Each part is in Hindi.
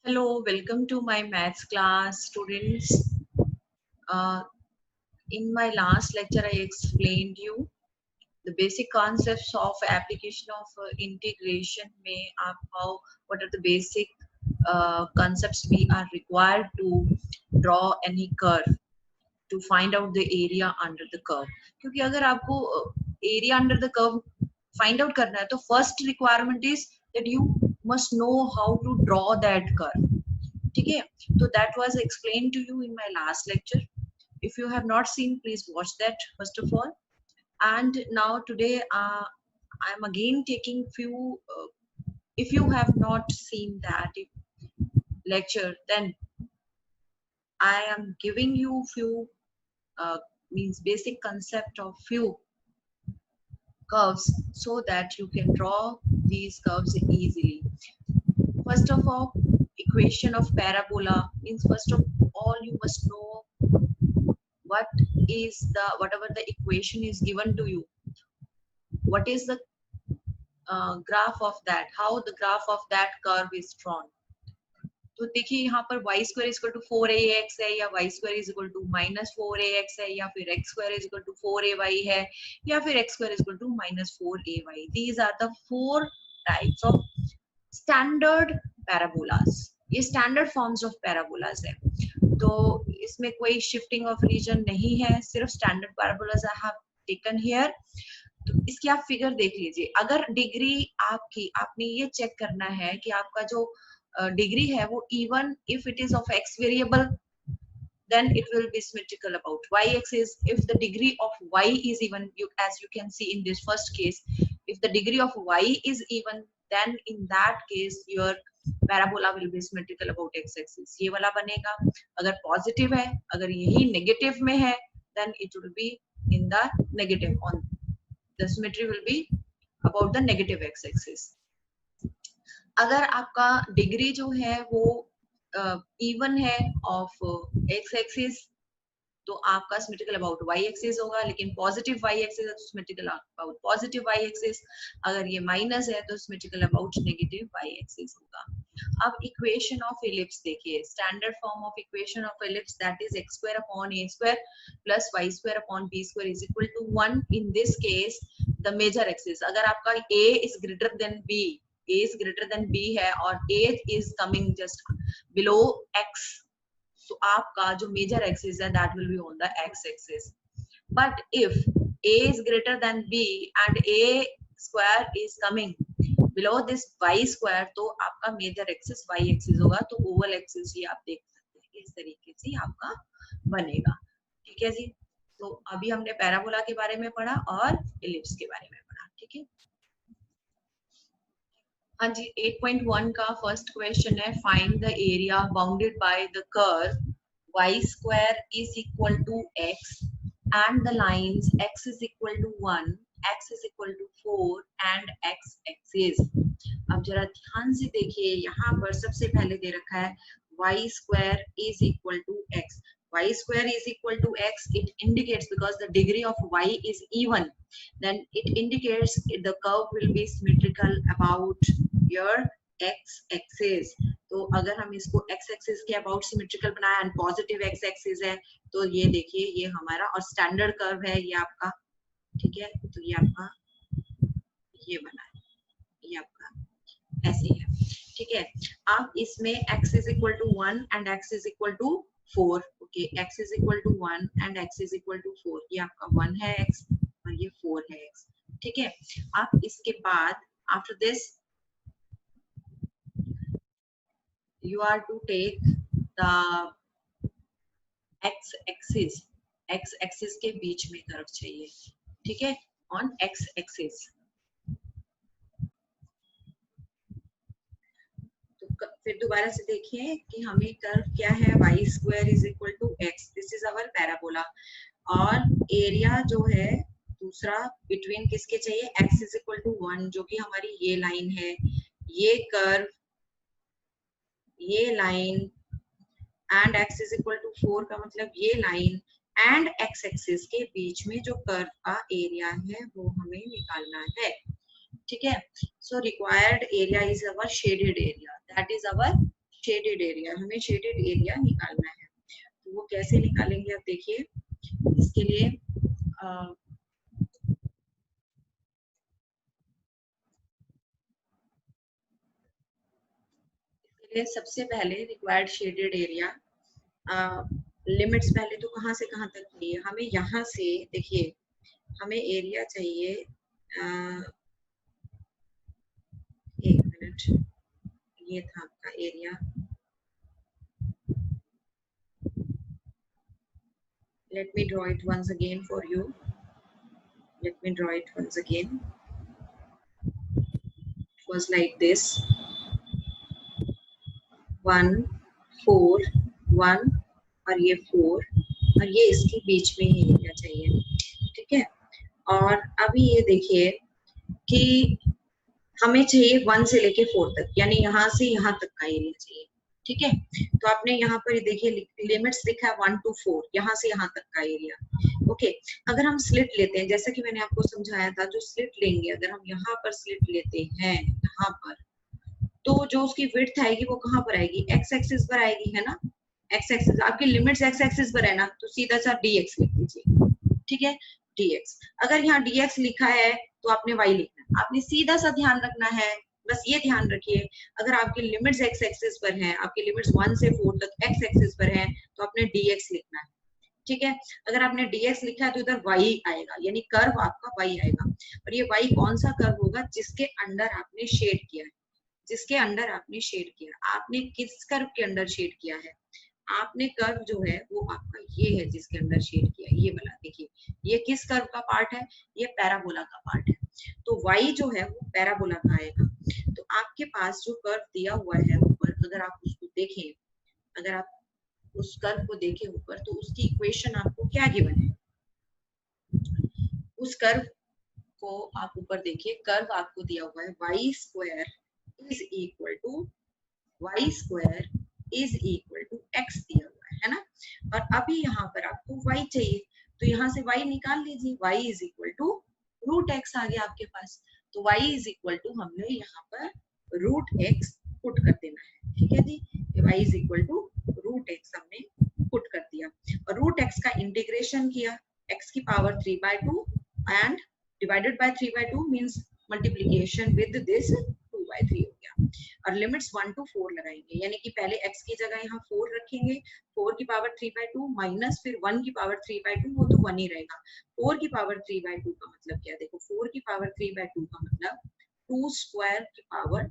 Hello, welcome to my maths class, students. Uh, in my last lecture, I explained you the basic concepts of application of integration. What are the basic concepts we are required to draw any curve to find out the area under the curve. क्योंकि अगर आपको area under the curve find out करना है, तो first requirement is that you must know how to draw that curve. ठीक है, तो that was explained to you in my last lecture. If you have not seen, please watch that first of all. And now today I am again taking few if you have not seen that lecture, then I am giving you few uh, means basic concept of few curves so that you can draw these curves easily. First of all, equation of parabola means first of all you must know what is the whatever the equation is given to you, what is the graph of that, how the graph of that curve is drawn. तो देखिए यहाँ पर y square is equal to 4ax है, या y square is equal to -4ax है, या फिर x square is equal to 4ay है, या फिर x square is equal to -4ay. These are the 4 types of standard parabolas. ये स्टैंडर्ड फॉर्म्स ऑफ पैराबोलास है, तो इसमें कोई शिफ्टिंग ऑफ रीजन नहीं है, सिर्फ standard parabolas I have taken here. तो इसकी आप फिगर देख लीजिए. अगर डिग्री आपने ये चेक करना है कि आपका जो डिग्री है वो even if it is of x variable, then it will be symmetrical about y axis. If the degree of y is even, as you can see in this first case, if the degree of y is even, then in that case your parabola will be symmetrical about x axis. ये वाला बनेगा. अगर पॉजिटिव है, अगर यही नेगेटिव में है, then it will be in the negative, on the symmetry will be about the negative x axis. अगर आपका डिग्री जो है वो इवन है ऑफ एक्स एक्सिस, तो आपका सिमेट्रिकल अबाउट वाई एक्सिस होगा. लेकिन पॉजिटिव वाई एक्सिस है तो symmetrical about positive y axis. अगर ये माइनस है तो symmetrical about negative y axis होगा. अब इक्वेशन ऑफ एलिप्स देखिए. Standard form of equation of ellipse, that is x square upon a square plus y square upon b square is equal to 1. In this case the major axis, अगर आपका a is greater than b, a is greater than b है और a is coming just below x, so आपका जो major axis है that will be on the x axis. But if a is greater than b and a square is coming below this y square, तो आपका major axis y axis होगा. तो oval axis ही आप देख सकते हैं, इस तरीके से आपका बनेगा. ठीक है जी. तो अभी हमने पैराबोला के बारे में पढ़ा और एलिप्स के बारे में पढ़ा. ठीक है. हाँ जी, 8.1 का फर्स्ट क्वेश्चन है. Find the area bounded by the curve y square is equal to x and the lines x is equal to 1, x is equal to 4 and x axis. अब जरा ध्यान से देखिए, यहाँ पर सबसे पहले दे रखा है y square is equal to x. y square is equal to x, it indicates, because the degree of y is even, then it indicates the curve will be symmetrical about your x axis. तो अगर हम इसको x axis के about symmetrical बनाए and positive x axis है, तो ये देखिए ये हमारा और स्टैंडर्ड कर्व है ये आपका. ठीक है, तो ये आपका ये बना है, ये आपका ऐसे है. ठीक है. अब इसमें x is equal to 1 and x is equal to 4. Okay, x is equal to 1 and x is equal to 4. ये आपका 1 है x और ये 4 है x. ठीक है. अब इसके बाद after this you are to take the x axis. x axis के बीच में कर्व चाहिए. ठीक है, on x axis. फिर दोबारा से देखिए कि हमें कर्व क्या है, y square is equal to x. This is our parabola. और एरिया जो है दूसरा बिटवीन किसके चाहिए, x इज इक्वल टू 1, जो कि हमारी ये लाइन है, ये कर्व, ये line, and x is equal to 4 का मतलब ये लाइन, एंड x एक्सिस के बीच में जो कर्व का एरिया है वो हमें निकालना है. ठीक है. So required area is our shaded area, that is our shaded area, हमें शेडेड एरिया निकालना है। तो वो कैसे निकालेंगे आप देखिए। इसके लिए सबसे पहले रिक्वायर्ड शेडेड एरिया लिमिट्स पहले तो कहाँ से कहाँ तक चाहिए हमें, यहाँ से देखिए हमें एरिया चाहिए, एक मिनट, ये था आपका area, let me draw it once again for you, let me draw it once again. It was like this, 1 4 1 और ये 4 और ये इसके बीच में ही एरिया चाहिए, ठीक है। और अभी ये देखिए कि हमें चाहिए 1 से लेके 4 तक, यानी यहाँ से यहाँ तक का एरिया चाहिए, ठीक है। तो आपने यहाँ पर देखिए लिमिट्स लिखा है 1 to 4, यहाँ से यहाँ तक का एरिया, ओके। अगर हम स्लिट लेते हैं, जैसा कि मैंने आपको समझाया था, जो स्लिट लेंगे, अगर हम यहाँ पर स्लिट लेते हैं यहाँ पर, तो जो उसकी विड्थ आएगी वो कहाँ पर आएगी, एक्स एक्सिस पर आएगी, है ना। एक्स एक्सिस, आपकी लिमिट्स एक्स एक्सिस पर है ना, तो सीधा सा dx लिख दीजिए, ठीक है, dx। अगर यहाँ dx लिखा है तो आपने y लिखना है, आपने सीधा सा ध्यान रखना है, बस ये ध्यान रखिए, अगर आपकी लिमिट्स एक्स एक्सिस पर हैं, आपकी लिमिट्स 1 से 4 तक एक्स एक्सिस पर हैं, तो आपने dx लिखना है, ठीक है। अगर आपने dx लिखा है तो इधर y आएगा, यानी कर्व आपका y आएगा, और ये y कौन सा कर्व होगा, जिसके अंडर आपने शेड किया है, जिसके अंडर आपने शेड किया, आपने किस कर्व के अंडर शेड किया है, आपने कर्व जो है वो आपका ये है जिसके अंदर शेड किया है, ये वाला देखिए, ये किस कर्व का पार्ट है, ये पैराबोला का पार्ट है, तो y जो है वो पैराबोला का आएगा। तो आपके पास जो कर्व दिया हुआ है ऊपर, अगर आप उसको देखें, अगर आप उस कर्व को देखें ऊपर, तो उसकी इक्वेशन आपको क्या गिवन है, उस कर्व को आप ऊपर देखिए, कर्व आपको दिया हुआ है y square is equal to x दिया हुआ है ना। और अभी यहाँ पर आपको y चाहिए, तो यहाँ से y निकाल लीजिए, y is equal to root x आ गया आपके पास, तो y इज इक्वल टू हमने यहाँ पर रूट एक्स पुट कर देना है, ठीक है जी। y is equal to root x हमने पुट कर दिया, और रूट एक्स का इंटीग्रेशन किया, x की power 3/2 and divided by 3/2 means multiplication with this 2/3 हो गया, और लिमिट्स 1 to 4 लगाएंगे, यानी कि पहले x की जगह यहाँ 4 रखेंगे, 4 की पावर 3/2 माइनस फिर 1 की पावर 3/2, वो तो 1 ही रहेगा। 4 की पावर 3/2 का मतलब क्या, देखो 4 की पावर 3/2 का मतलब 2 स्क्वायर की power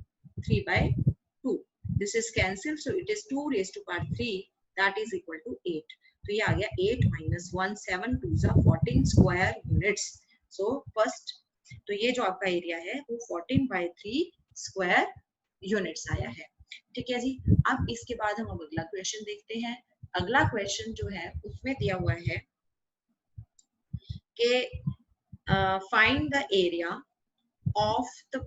3/2, this is cancel, so it is 2 raised to power 3 that is equal to 8, तो ये आ गया 8 minus 1 7 2 14 square units. So first, तो ये जो आपका एरिया है वो 14/3 स्क्वायर यूनिट्स आया है, ठीक है जी। अब इसके बाद हम अगला क्वेश्चन देखते हैं। अगला क्वेश्चन जो है उसमें दिया हुआ है कि find the area of the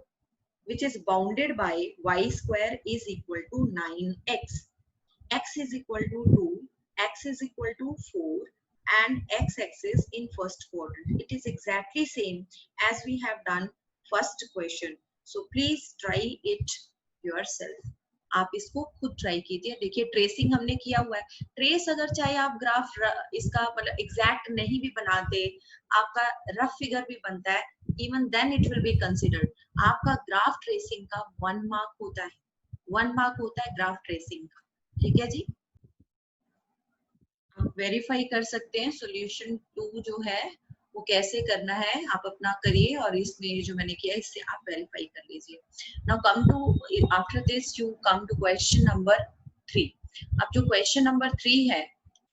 which is bounded by y square is equal to 9x, x is equal to 2, x is equal to 4, and x-axis in first quadrant. It is exactly same as we have done first question. So please try it yourself. आप इसको खुद ट्राई कीजिए, देखिए ट्रेसिंग हमने किया हुआ है, ट्रेस अगर चाहे आप ग्राफ इसका मतलब एग्जैक्ट नहीं भी बनाते, आपका रफ फिगर भी बनता है, even then it will be considered. आपका ग्राफ ट्रेसिंग का 1 मार्क होता है, 1 मार्क होता है ग्राफ ट्रेसिंग का, ठीक है जी। आप वेरीफाई कर सकते हैं सॉल्यूशन 2 जो है वो कैसे करना है, आप अपना करिए, और इसमें जो मैंने किया इससे आप वेरीफाई कर लीजिए। Now come to, after this you come to question number 3। अब जो क्वेश्चन नंबर 3 है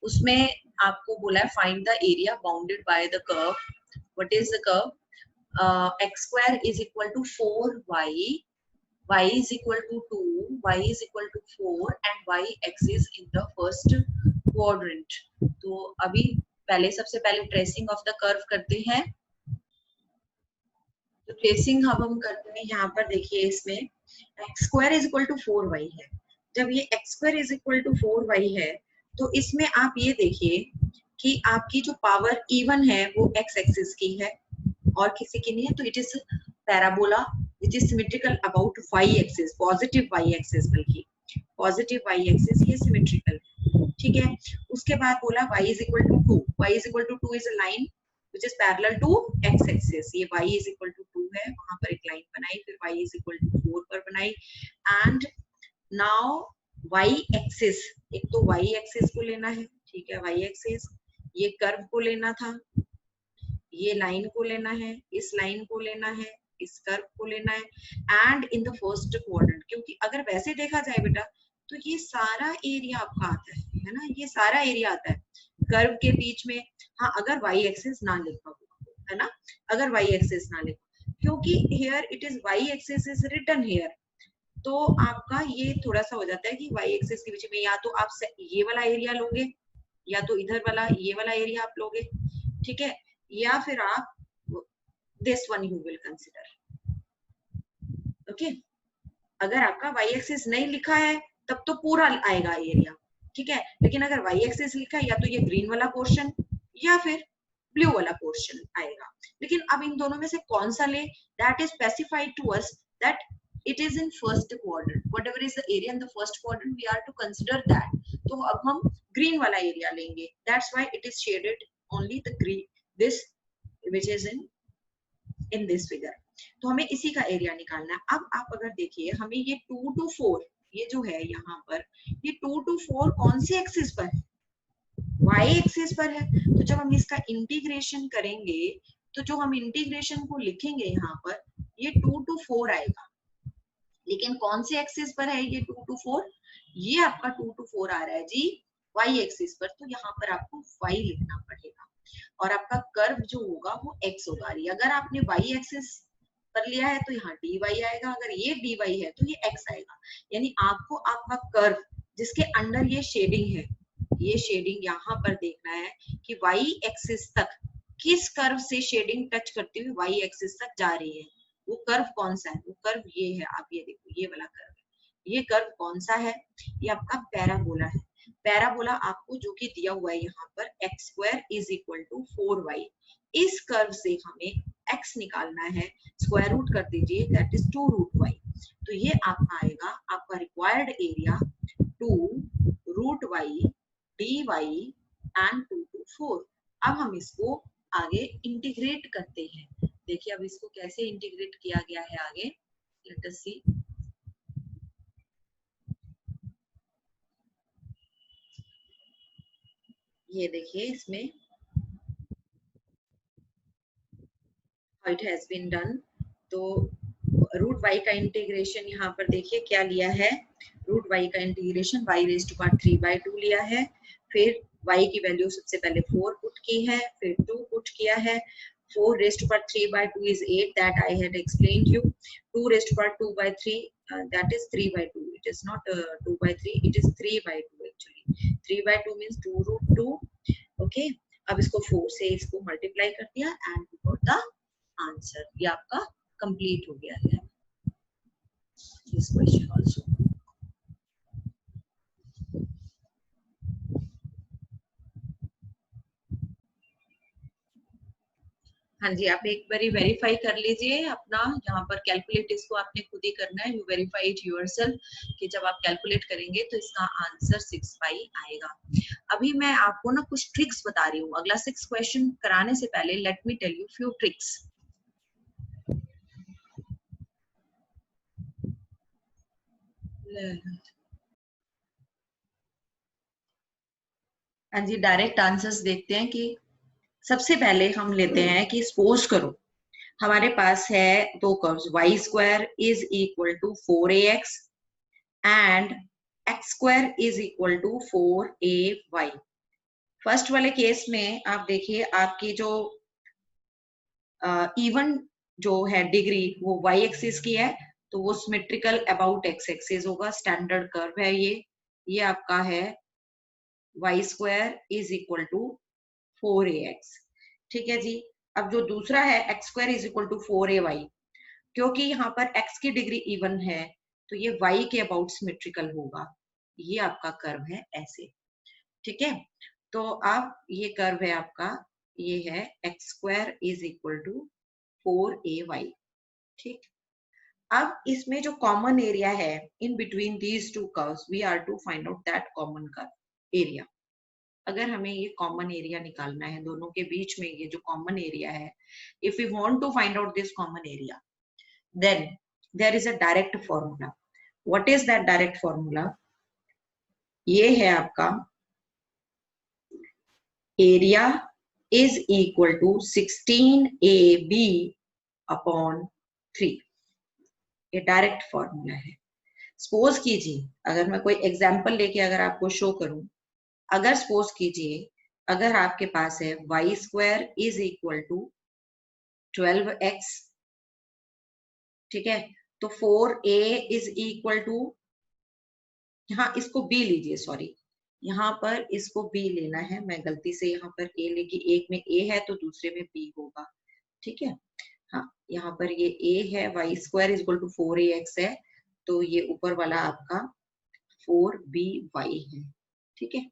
उसमें आपको बोला है find the area bounded by the curve. What is the curve? x square is equal to 4y, y is equal to 2, y is equal to 4 and y axis in the first quadrant। तो अभी पहले सबसे पहले ट्रेसिंग ऑफ द कर्व करते हैं। तो ट्रेसिंग अब हम करते हैं, यहाँ पर देखिए इसमें x square is equal to 4y है। जब ये x square is equal to 4y है तो इसमें आप ये देखिए कि आपकी जो पावर इवन है वो x एक्सिस की है और किसी की नहीं है, तो it is parabola which is symmetrical about y axis, positive y axis बल्कि, पॉजिटिव वाई एक्सिस ये सिमेट्रिकल, ठीक है। उसके बाद बोला y is equal to 2, y is equal to 2 is a line which is parallel to x axis, ये y is equal to 2 है, वहां पर एक लाइन बनाई, फिर y is equal to 4 पर बनाई, एंड नाउ y एक्सिस, एक तो y एक्सिस को लेना है, ठीक है, y एक्सिस, ये कर्व को लेना था, ये लाइन को लेना है, इस लाइन को लेना है, इस कर्व को लेना है, and in the first quadrant, क्योंकि अगर वैसे देखा जाए बेटा तो ये सारा एरिया आपका आता है ना, ये सारा एरिया आता है कर्व के बीच में। हाँ, अगर y एक्सिस ना लिखा हो, है ना, अगर y एक्सिस ना लिखा, क्योंकि here it is y axis is written here, तो आपका ये थोड़ा सा हो जाता है कि y एक्सिस के बीच में या तो आप ये वाला एरिया लोगे, या तो इधर वाला ये वाला एरिया आप लोगे, ठीक है, या फिर आप this one you will consider, okay. अगर आपका y एक्सिस नहीं लिखा है तब तो पूरा आएगा एरिया, ठीक है, लेकिन अगर y एक्सिस लिखा है या तो ये ग्रीन वाला पोर्शन या फिर ब्लू वाला पोर्शन आएगा, लेकिन अब इन दोनों में से कौन सा ले, that is specified to us that it is in first quadrant, whatever is the area in the first quadrant we are to consider that, तो अब हम green वाला एरिया लेंगे, that's why it is shaded only the green, this which is in this figure, तो हमें इसी का एरिया निकालना है। अब आप अगर देखिए हमें ये 2 to 4, ये जो है यहाँ पर, ये 2 to 4 कौन सी एक्सिस पर है, y एक्सिस पर है, तो जब हम इसका इंटीग्रेशन करेंगे तो जो हम इंटीग्रेशन को लिखेंगे यहाँ पर, ये 2 to 4 आएगा, लेकिन कौन से एक्सिस पर है ये 2 to 4, ये आपका 2 to 4 आ रहा है जी y एक्सिस पर, तो यहाँ पर आपको y लिखना पड़ेगा, और आपका कर्व जो होगा वो x होगा, अगर आपने y एक्सिस पर लिया है तो यहाँ dy आएगा, अगर ये dy है तो ये x आएगा, यानी आपको आपका कर्व जिसके अंडर ये शेडिंग है, ये शेडिंग यहाँ पर देखना है कि y एक्सिस तक किस कर्व से शेडिंग टच करती हुई y एक्सिस तक जा रही है, वो कर्व कौन सा है, वो कर्व ये है, आप ये देखो ये वाला कर्व है, ये कर्व कौन सा है, ये आपका पैराबोला है, पैराबोला आपको जो कि दिया हुआ है यहाँ पर x² is equal to 4y, इस कर्व से हमें x निकालना है, स्क्वायर रूट कर दीजिए, दैट इज 2 रूट y, तो ये आपका आएगा आपका required area 2 root y dy and 2 to 4। अब हम इसको आगे इंटीग्रेट करते हैं, देखिए अब इसको कैसे इंटीग्रेट किया गया है आगे, लेट अस सी, ये देखिए इसमें इट हैज बीन डन, तो रूट y का इंटीग्रेशन यहाँ पर देखिए क्या लिया है, रूट y का integration y raise to power 3/2 लिया है, फिर y की वैल्यू सबसे पहले 4 पुट की है, फिर 2 पुट किया है, 4 raised to power 3/2 is 8, that I had explained you, 2 raised to power 2/3 that is 3/2, it is not 2/3, it is 3/2 actually, 3/2 means 2 root 2, okay, अब इसको 4 से इसको मल्टीप्लाई कर दिया and we got the answer, ये आपका कंप्लीट हो गया है दिस क्वेश्चन आल्सो। हाँ जी, आप एक बारी वेरीफाई कर लीजिए अपना, यहाँ पर कैलकुलेट इसको आपने खुद ही करना है, यू वेरीफाई इट योरसेल्फ कि जब आप कैलकुलेट करेंगे तो इसका आंसर 6/5 आएगा। अभी मैं आपको ना कुछ ट्रिक्स बता रही हूँ, अगला 6 क्वेश्चन कराने से पहले let me tell you few tricks. हाँ जी, डायरेक्ट आंसर्स देखते हैं कि सबसे पहले हम लेते हैं कि सपोज करो हमारे पास है दो curves, y² is equal to 4ax and x² is equal to 4ay। First वाले केस में आप देखिए आपकी जो इवन जो है डिग्री वो y एक्सिस की है, तो वो सिमेट्रिकल अबाउट x एक्सिस होगा, स्टैंडर्ड कर्व है ये आपका है y² is equal to 4ax, ठीक है जी। अब जो दूसरा है x² is equal to 4ay, क्योंकि यहाँ पर x की डिग्री इवन है तो ये y के अबाउट सिमेट्रिकल होगा, ये आपका कर्व है ऐसे, ठीक है। तो अब ये कर्व है आपका, ये है x² is equal to 4ay, ठीक। अब इसमें जो कॉमन एरिया है in between these two curves, we are to find out that common curve area. अगर हमें ये कॉमन एरिया निकालना है दोनों के बीच में, ये जो कॉमन एरिया है, if you want to find out this common area, then there is a direct formula. What is that direct formula? ये है आपका area is equal to 16ab upon 3। ये डायरेक्ट फॉर्मूला है। सपोज कीजिए, अगर मैं कोई एग्जांपल लेके अगर आपको शो करूं, अगर सपोज कीजिए अगर आपके पास है y square is equal to 12x, ठीक है, तो 4a इज इक्वल टू, यहाँ इसको b लीजिए, सॉरी यहाँ पर इसको b लेना है, मैं गलती से यहाँ पर a लेके, एक में a है तो दूसरे में b होगा, ठीक है। हाँ, यहाँ पर ये a है, y square is equal to 4ax है, तो ये ऊपर वाला आपका 4by है, ठीक है।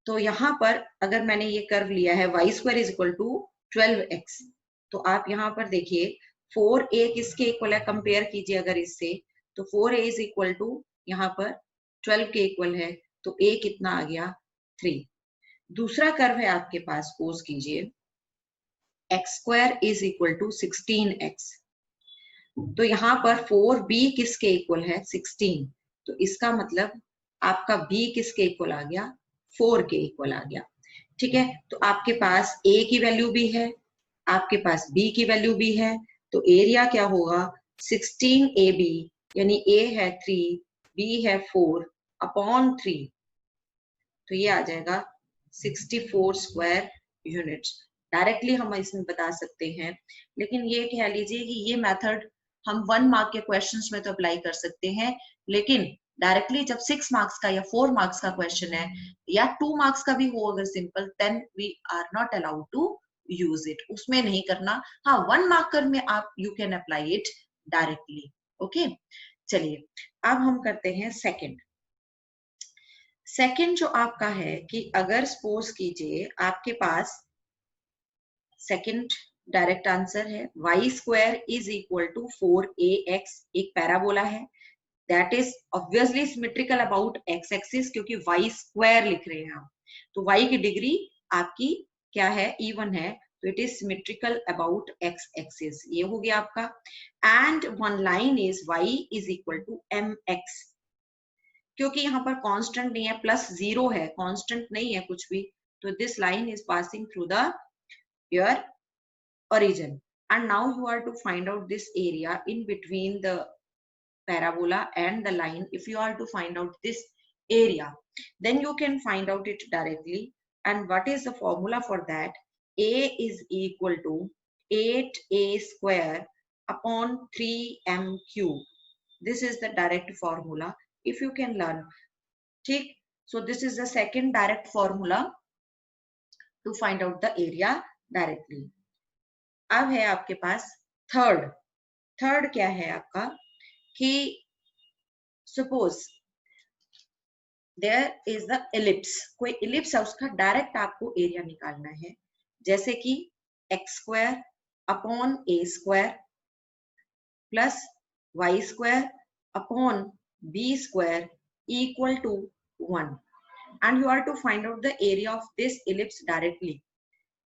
तो यहाँ पर अगर मैंने ये कर्व लिया है y square is equal to 12x, तो आप यहाँ पर देखिए 4a किसके इक्वल है, कंपेयर कीजिए अगर इससे, तो 4a इज इक्वल टू यहाँ पर 12 के इक्वल है, तो a कितना आ गया 3। दूसरा कर्व है आपके पास, सपोज कीजिए x square is equal to 16x, तो यहाँ पर 4b किसके इक्वल है 16, तो इसका मतलब आपका b किसके इक्वल आ गया 4 के इक्वल आ गया, ठीक है। तो आपके पास a की वैल्यू भी है, आपके पास b की वैल्यू भी है, तो एरिया क्या होगा 16ab, यानी a है 3, b है 4 अपॉन 3, तो ये आ जाएगा 64 स्क्वायर यूनिट्स। डायरेक्टली हम इसमें बता सकते हैं, लेकिन ये कह लीजिए कि ये मेथड हम 1 मार्क के क्वेश्चंस में तो अप्लाई कर सकते हैं, लेकिन डायरेक्टली जब 6 मार्क्स का या 4 मार्क्स का क्वेश्चन है या 2 मार्क्स का भी हो अगर simple, then we are not allowed to use it, उसमें नहीं करना। हाँ, 1 मार्कर में आप you can apply it directly. Okay, चलिए अब हम करते हैं सेकेंड। सेकेंड जो आपका है कि अगर सपोज कीजिए आपके पास सेकेंड डायरेक्ट आंसर है y square is equal to 4ax, एक पैराबोला है, that is obviously symmetrical about x axis, क्योंकि वाई स्क्वायर लिख रहे हैं आप, तो वाई की डिग्री आपकी क्या है even है, तो it is symmetrical about x axis, ये हो गया आपका। And one line is y is equal to mx, क्योंकि यहाँ पर कांस्टेंट नहीं है, प्लस 0 है, कांस्टेंट नहीं है कुछ भी, तो this line is passing through the your origin, and now you are to find out this area in between the parabola and the line. If you are to find out this area, then you can find out it directly. And what is the formula for that? A is equal to 8a square upon 3m cube. This is the direct formula, if you can learn. ठीक, so this is the second direct formula to find out the area directly. अब है आपके पास थर्ड। थर्ड क्या है आपका कि suppose there is the ellipse, कोई इलिप्स है, उसका डायरेक्ट आपको एरिया निकालना है, जैसे कि x square upon a square plus y square upon b square equal to 1, and you are to find out the area of this ellipse directly.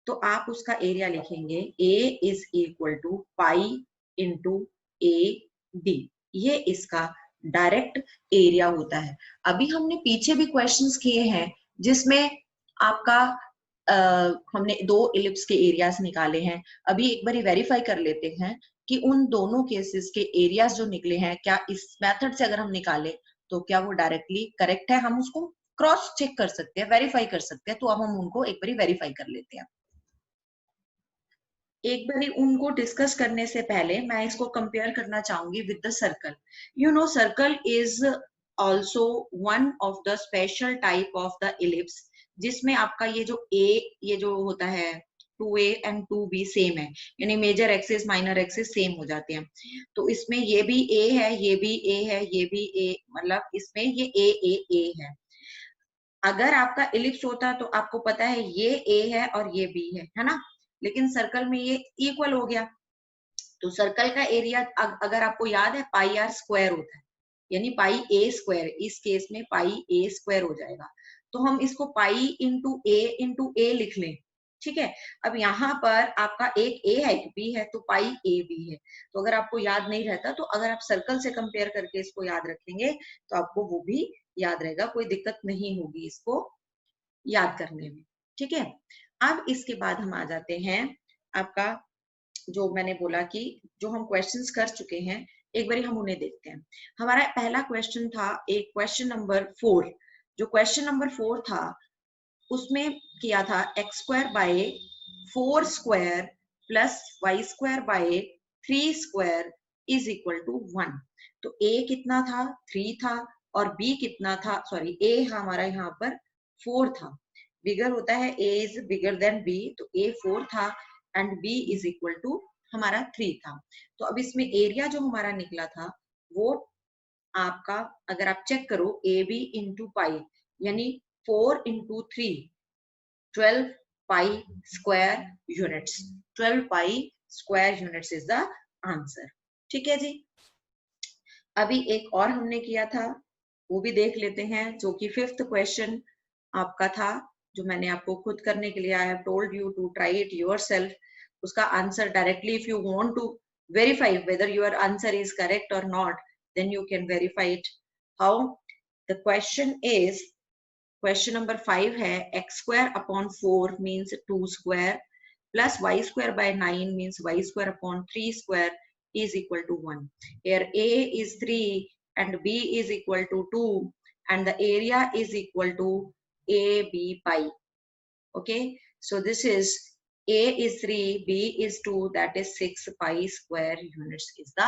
तो आप उसका एरिया लिखेंगे a is equal to pi into a b, ये इसका डायरेक्ट एरिया होता है। अभी हमने पीछे भी क्वेश्चंस किए हैं जिसमें आपका हमने 2 इलिप्स के एरियाज निकाले हैं। अभी एक बार वेरीफाई कर लेते हैं कि उन दोनों केसेस के एरियाज जो निकले हैं, क्या इस मेथड से अगर हम निकाले तो क्या वो डायरेक्टली करेक्ट है, हम उसको क्रॉस चेक कर सकते हैं, वेरीफाई कर सकते हैं। तो अब हम उनको एक बार वेरीफाई कर लेते हैं। एक बारी उनको डिस्कस करने से पहले मैं इसको कंपेयर करना चाहूंगी with the circle. You know circle is also one of the special type of the ellipse, जिसमें आपका ये जो होता है 2a एंड 2b सेम है, यानी major axis minor axis same हो जाते हैं। तो इसमें ये भी a है, ये भी a है, ये भी a, मतलब इसमें ये a है। अगर आपका इलिप्स होता तो आपको पता है ये a है और ये b है ना, लेकिन सर्कल में ये इक्वल हो गया, तो सर्कल का एरिया अगर आपको याद है पाई आर स्क्वायर होता है, यानी पाई ए स्क्वायर, इस केस में पाई ए स्क्वायर हो जाएगा। तो हम इसको पाई इंटू ए लिख लें, ठीक है। अब यहाँ पर आपका एक ए है, एक बी है, तो पाई ए बी है। तो अगर आपको याद नहीं रहता तो अगर आप सर्कल से कंपेयर करके इसको याद रखेंगे तो आपको वो भी याद रहेगा, कोई दिक्कत नहीं होगी इसको याद करने में, ठीक है। अब इसके बाद हम आ जाते हैं आपका, जो मैंने बोला कि जो हम क्वेश्चंस कर चुके हैं एक बार हम उन्हें देखते हैं। हमारा पहला क्वेश्चन था एक क्वेश्चन नंबर 4। जो क्वेश्चन नंबर 4 था उसमें किया था x square by 4 square plus y square by 3 square is equal to 1। तो a कितना था, 3 था, और b कितना था, सॉरी a हमारा यहाँ पर 4 था। बिगर होता है a is bigger than b, तो a 4 था and b is equal to हमारा 3 था। तो अब इसमें एरिया जो हमारा निकला था वो आपका, अगर आप चेक करो, ए बी इंटू पाई, यानी 4 into 3, 12 pi square units. 12 pi square units is the answer, ठीक है जी। अभी एक और हमने किया था, वो भी देख लेते हैं, जो कि 5th क्वेश्चन आपका था, जो मैंने आपको खुद करने के लिए I have told you to try it yourself. उसका answer directly, if you want to verify whether your answer is correct or not, then you can verify it. How? The question is, question number 5 है x square upon 4 means 2 square plus y square by 9 means y square upon 3 square is equal to 1. Here a is 3 and b is equal to 2 and the area is equal to ab pi. Okay, so this is a is 3, b is 2, that is 6 pi square units is the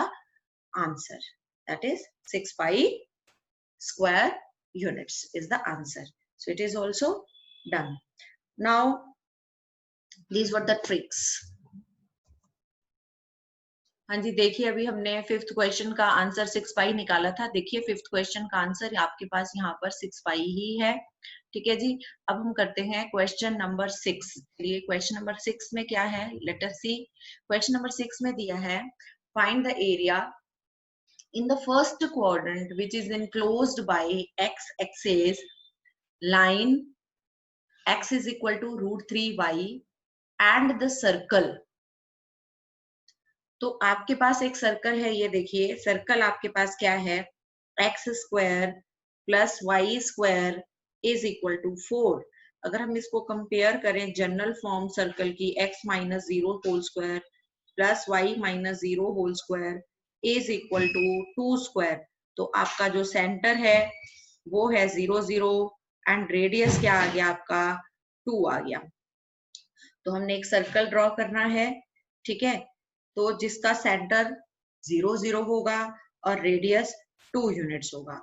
answer. That is 6 pi square units is the answer. So it is also done. Now these were the tricks. हाँ जी, देखिए अभी हमने 5th क्वेश्चन का आंसर 6 पाई निकाला था। देखिए 5th क्वेश्चन का आंसर आपके पास यहाँ पर 6 पाई ही है, ठीक है जी। अब हम करते हैं क्वेश्चन नंबर 6। चलिए क्वेश्चन नंबर 6 में क्या है, लेट अस सी। क्वेश्चन नंबर 6 में दिया है find the area in the first quadrant which is enclosed by x-axis line x is equal to √3y and the circle। तो आपके पास एक सर्कल है, ये देखिए सर्कल आपके पास क्या है, x square plus y square is equal to 4। अगर हम इसको कंपेयर करें जनरल फॉर्म सर्कल की, x minus 0 whole square plus y minus 0 whole square is equal to 2 square, तो आपका जो सेंटर है वो है 0 0 एंड रेडियस क्या आ गया आपका 2 आ गया। तो हमने एक सर्कल ड्रॉ करना है, ठीक है, तो जिसका सेंटर 0 0 होगा और रेडियस 2 यूनिट्स होगा।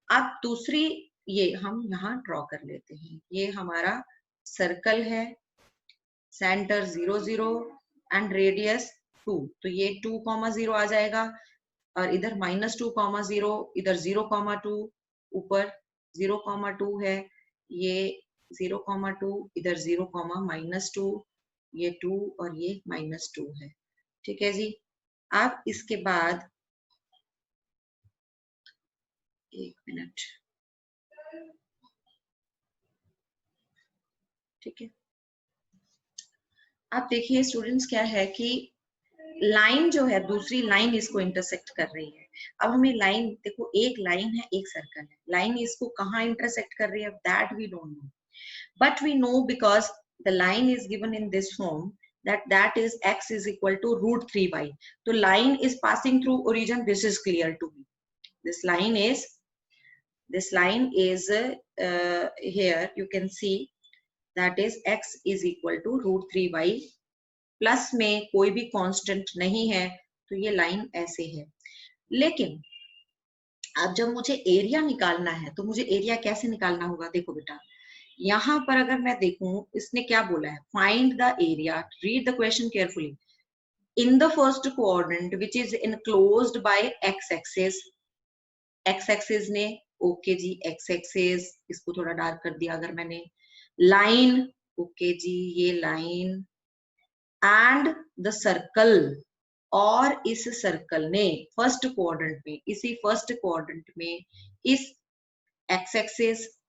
अब दूसरी ये हम यहाँ ड्रॉ कर लेते हैं, ये हमारा सर्कल है, सेंटर 0 0 एंड रेडियस 2, तो ये 2,0 आ जाएगा और इधर -2,0, इधर 0,2, ऊपर 0,2 है, ये 0,2, इधर 0,-2, ये 2 और ये -2 है, ठीक है जी। अब इसके बाद एक मिनट, ठीक है। अब देखिए स्टूडेंट्स क्या है कि लाइन जो है दूसरी लाइन इसको इंटरसेक्ट कर रही है। अब हमें लाइन देखो, एक लाइन है एक सर्कल है, लाइन इसको कहाँ इंटरसेक्ट कर रही है that we don't know, but we know because the line is given in this form that is x is equal to √3y. So line is passing through origin, this is clear to me. This line is here you can see that is x is equal to √3y, plus में कोई भी कांस्टेंट नहीं है तो ये लाइन ऐसे है। लेकिन अब जब मुझे एरिया निकालना है तो मुझे एरिया कैसे निकालना होगा, देखो बेटा यहाँ पर अगर मैं देखूं इसने क्या बोला है, find the area, read the question carefully, in the first coordinate which is enclosed bye x axis. X axis ने ओके जी, एक्स एक्सिस इसको थोड़ा डार्क कर दिया अगर मैंने, लाइन ओके जी, ये लाइन एंड द सर्कल, और इस सर्कल ने फर्स्ट क्वाड्रेंट में, इसी फर्स्ट क्वाड्रेंट में इस एक्स एक्सिस,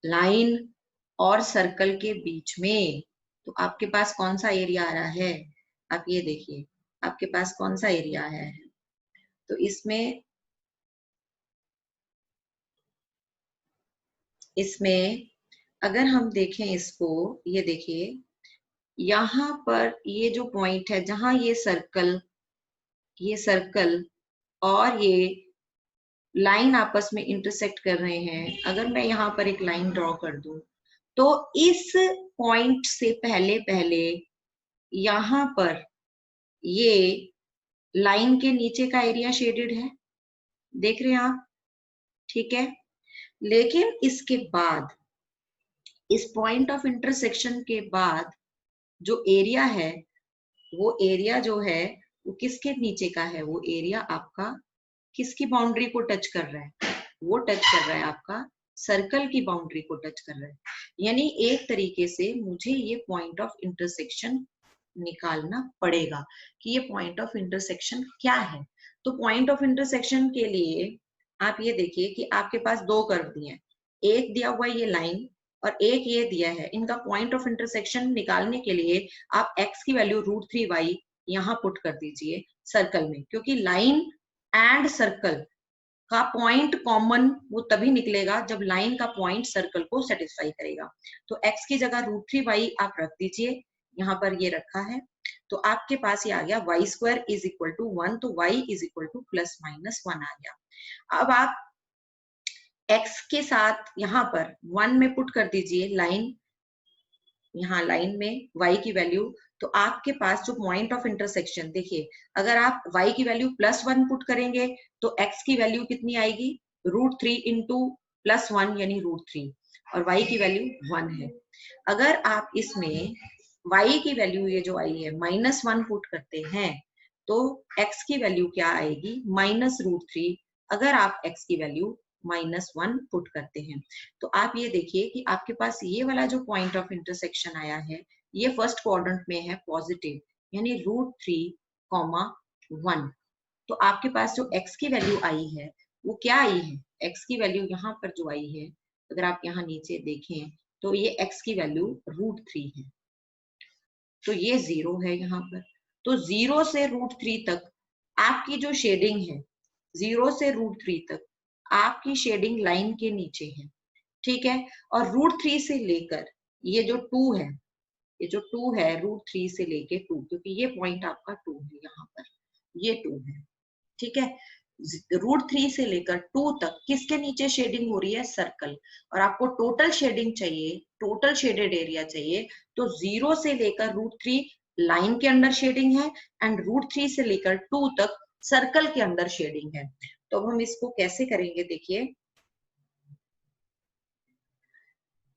लाइन और सर्कल के बीच में, तो आपके पास कौन सा एरिया आ रहा है? आप ये देखिए आपके पास कौन सा एरिया है। तो इसमें अगर हम देखें इसको, ये देखिए यहाँ पर ये जो पॉइंट है जहां ये सर्कल और ये लाइन आपस में इंटरसेक्ट कर रहे हैं, अगर मैं यहाँ पर एक लाइन ड्रॉ कर दूं, तो इस पॉइंट से पहले पहले यहाँ पर ये लाइन के नीचे का एरिया शेडेड है, देख रहे हैं आप, ठीक है। लेकिन इसके बाद, इस पॉइंट ऑफ इंटरसेक्शन के बाद जो एरिया है, वो एरिया जो है वो किसके नीचे का है? वो एरिया आपका किसकी बाउंड्री को टच कर रहा है? वो टच कर रहा है आपका सर्कल की बाउंड्री को टच कर रहा है। यानी एक तरीके से मुझे ये पॉइंट ऑफ इंटरसेक्शन निकालना पड़ेगा कि ये पॉइंट ऑफ इंटरसेक्शन क्या है। तो पॉइंट ऑफ इंटरसेक्शन के लिए आप ये देखिए कि आपके पास दो कर्व दिए हैं, एक दिया हुआ ये लाइन और एक ये दिया है। इनका पॉइंट ऑफ इंटरसेक्शन निकालने के लिए आप x की वैल्यू √3y यहाँ पुट कर दीजिए सर्कल में, क्योंकि लाइन एंड सर्कल का पॉइंट कॉमन वो तभी निकलेगा जब लाइन का पॉइंट सर्कल को सेटिस्फाई करेगा। तो x की जगह √3y आप रख दीजिए, यहाँ पर ये रखा है, तो आपके पास ये आ गया y² = 1, तो y = ±1 आ गया। अब आप x के साथ यहाँ पर 1 में पुट कर दीजिए लाइन, यहाँ लाइन में y की वैल्यू, तो आपके पास जो पॉइंट ऑफ इंटरसेक्शन, देखिए अगर आप y की वैल्यू +1 पुट करेंगे तो x की वैल्यू कितनी आएगी? √3 × +1 यानी √3, और y की वैल्यू 1 है। अगर आप इसमें y की वैल्यू ये जो आई है -1 पुट करते हैं तो x की वैल्यू क्या आएगी? -√3, अगर आप x की वैल्यू -1 पुट करते हैं। तो आप ये देखिए कि आपके पास ये वाला जो पॉइंट ऑफ इंटरसेक्शन आया है, ये फर्स्ट क्वाड्रेंट में है पॉजिटिव, यानी √3, 1। तो आपके पास जो x की वैल्यू आई है वो क्या आई है? x की वैल्यू यहाँ पर जो आई है, अगर आप यहाँ नीचे देखें तो ये x की वैल्यू √3 है, तो ये 0 है यहाँ पर। तो 0 से √3 तक आपकी जो शेडिंग है, 0 से √3 तक आपकी शेडिंग लाइन के नीचे है, ठीक है। और √3 से लेकर ये जो 2 है, ये जो 2 है √3 से लेके 2, क्योंकि ये पॉइंट आपका 2 है, यहाँ पर ये 2 है, ठीक है। √3 से लेकर 2 तक किसके नीचे शेडिंग हो रही है? सर्कल। और आपको टोटल शेडिंग चाहिए, टोटल शेडेड एरिया चाहिए, तो 0 से लेकर √3 लाइन के अंदर शेडिंग है एंड √3 से लेकर 2 तक सर्कल के अंदर शेडिंग है। तो अब हम इसको कैसे करेंगे? देखिए,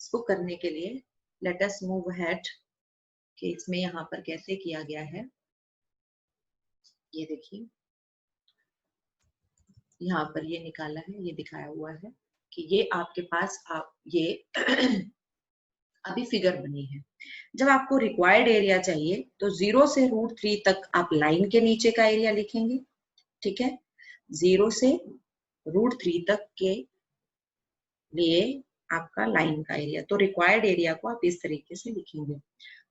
इसको करने के लिए लेट अस मूव अहेड कि इसमें यहाँ पर कैसे किया गया है। ये देखिए यहाँ पर ये निकाला है, ये दिखाया हुआ है कि ये आपके पास आप ये अभी फिगर बनी है। जब आपको रिक्वायर्ड एरिया चाहिए तो 0 से √3 तक आप लाइन के नीचे का एरिया लिखेंगे, ठीक है। 0 से √3 तक के लिए आपका लाइन का एरिया, तो रिक्वायर्ड एरिया को आप इस तरीके से लिखेंगे।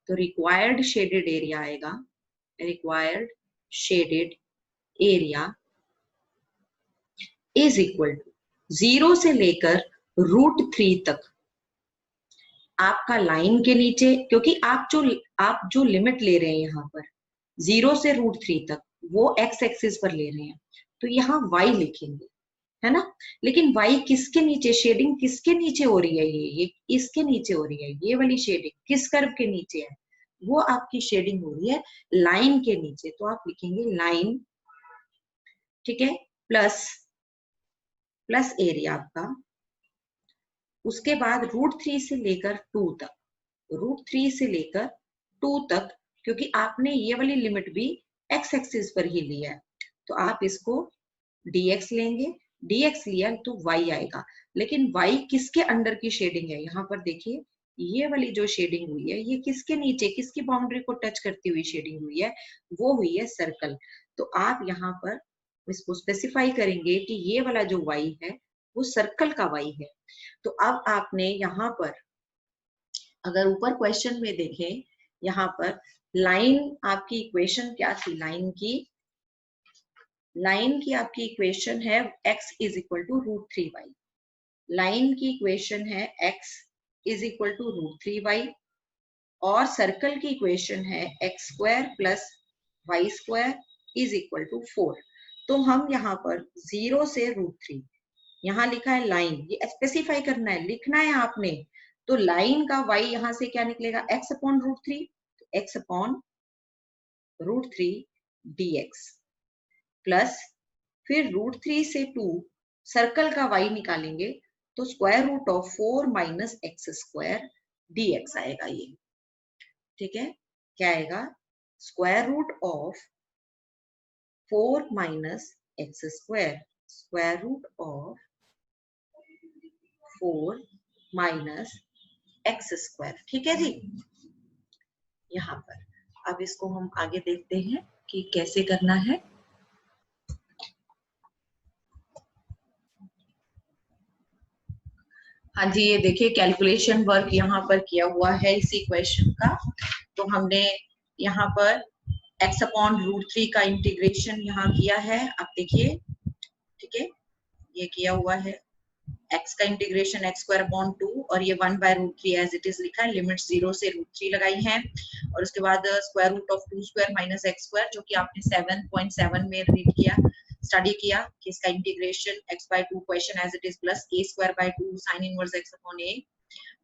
तो रिक्वायर्ड शेडेड एरिया आएगा, required shaded area is equal to 0 से लेकर √3 तक आपका लाइन के नीचे, क्योंकि आप जो लिमिट ले रहे हैं यहाँ पर 0 से √3 तक वो x एक्सिस पर ले रहे हैं, तो यहाँ y लिखेंगे, है ना। लेकिन y किसके नीचे, शेडिंग किसके नीचे हो रही है? ये इसके नीचे हो रही है। ये वाली शेडिंग किस कर्व के नीचे है? वो आपकी शेडिंग हो रही है लाइन के नीचे, तो आप लिखेंगे लाइन, ठीक है, प्लस एरिया आपका, उसके बाद √3 से लेकर 2 तक, √3 से लेकर 2 तक, क्योंकि आपने ये वाली लिमिट भी x एक्सिस पर ही लिया है, तो आप इसको dx लेंगे, dx लिया तो y आएगा। लेकिन y किसके अंडर की शेडिंग है? यहाँ पर देखिए ये वाली जो शेडिंग हुई है ये किसके नीचे, किसकी बाउंड्री को टच करती हुई शेडिंग हुई है, वो हुई है सर्कल। तो आप यहाँ पर इसको स्पेसिफाई करेंगे कि ये वाला जो y है वो सर्कल का y है। तो अब आपने यहाँ पर अगर ऊपर क्वेश्चन में देखें, यहाँ पर लाइन आपकी इक्वेशन क्या थी, लाइन की आपकी इक्वेशन है x is equal to √3y। Line की इक्वेशन है x is equal to √3y और सर्कल की इक्वेशन है x square plus y square is equal to 4। तो हम यहाँ पर 0 से √3, यहाँ लिखा है लाइन, ये स्पेसिफाई करना है, लिखना है आपने। तो लाइन का y यहाँ से क्या निकलेगा, x upon √3, x upon √3 dx plus फिर √3 से 2 सर्कल का y निकालेंगे तो square root of 4 minus x square dx आएगा ये। ठीक है, क्या आएगा, square root of 4 minus x square, square root of 4 minus x square. ठीक है जी, यहाँ पर अब इसको हम आगे देखते हैं कि कैसे करना है। हाँ जी, ये देखिए कैलकुलेशन वर्क यहाँ पर किया हुआ है इसी क्वेश्चन का। तो हमने यहाँ पर x अपॉन √3 का इंटीग्रेशन यहाँ किया है, आप देखिए। ठीक है, ये किया हुआ है x का इंटीग्रेशन x स्क्वायर अपॉन 2 और ये 1/√3 एज इट इज लिखा है, लिमिट 0 से √3 लगाई है और उसके बाद square root of 2 square minus x square, जो कि आपने 7.7 में रीड किया, स्टडी किया कि इसका integration x/2 question as it is plus a²/2 sine inverse x upon a,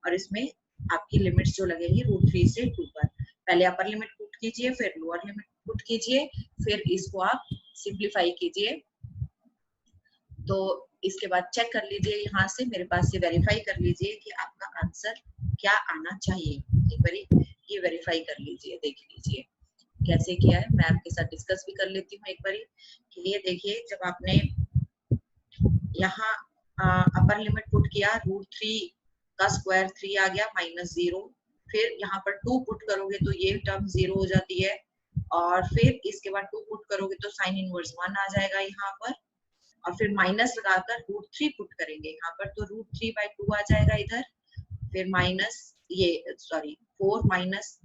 और इसमें आपकी लिमिट्स जो लगेगी √3 से 2 पर। पहले अपर लिमिट पुट कीजिए, फिर लोअर लिमिट पुट कीजिए, फिर इसको आप सिंप्लीफाई कीजिए। तो इसके बाद चेक कर लीजिए, यहाँ से मेरे पास से वेरीफाई कर लीजिए कि आपका आंसर क्या आना चाहिए। एक बारी ये वेरीफाई कर लीजिए, देख लीजिए कैसे किया है। मैं आपके साथ डिस्कस भी कर लेती हूँ एक बारी कि ये देखिए, जब आपने यहाँ अपर लिमिट पुट किया, √3 का स्क्वायर 3 आ गया माइनस 0, फिर यहाँ पर 2 पुट करोगे तो ये टर्म 0 हो जाती है, और फिर इसके बाद 2 पुट करोगे तो साइन इनवर्स 1 आ जाएगा यहाँ पर, और फिर माइनस लगाकर √3 पुट करेंगे यहाँ पर तो √3/2 आ जाएगा इधर, फिर माइनस ये सॉरी 4 माइनस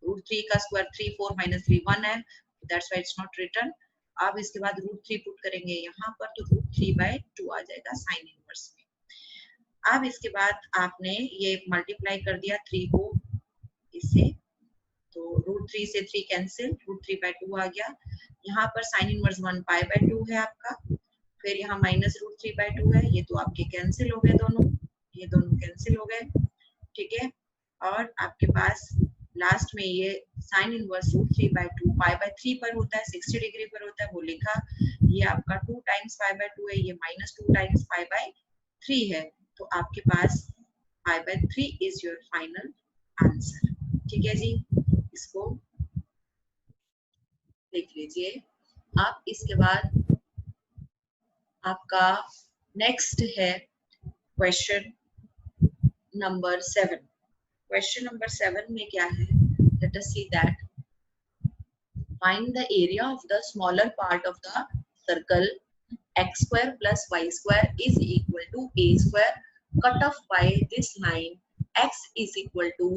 √3 का स्क्वायर 3, 4 माइनस 3 1 है, that's why it's not written. अब इसके बाद √3 पुट करेंगे यहाँ पर तो √3/2 आ जाएगा साइन इनवर्स में। अब इसके बाद आपने ये मल्टीप्लाई कर दिया 3 को इससे, तो √3 से 3 कैंसिल, √3/2 आ गया। यहाँ पर साइन इनवर्स 1 π/2 है आपका, फिर यहाँ माइनस √3/2 है, ये तो आपके कैंसिल हो गए दोनों, ये दोनों कैंसिल हो गए। ठीक है, और आपके पास लास्ट में ये साइन इनवर्स √3/2 π/3 पर होता है, 60 डिग्री पर होता है, वो लिखा। ये आपका 2 टाइम्स π/2 है, ये -2 टाइम्स π/3 है, तो आपके पास π/3 इज योर फाइनल आंसर। ठीक है जी, इसको देख लीजिए। अब इसके बाद आपका नेक्स्ट है क्वेश्चन नंबर 7। क्वेश्चन नंबर 7 में क्या है, let us see that find the area of the smaller part of the circle x square plus y square is equal to a square cut off by this line x is equal to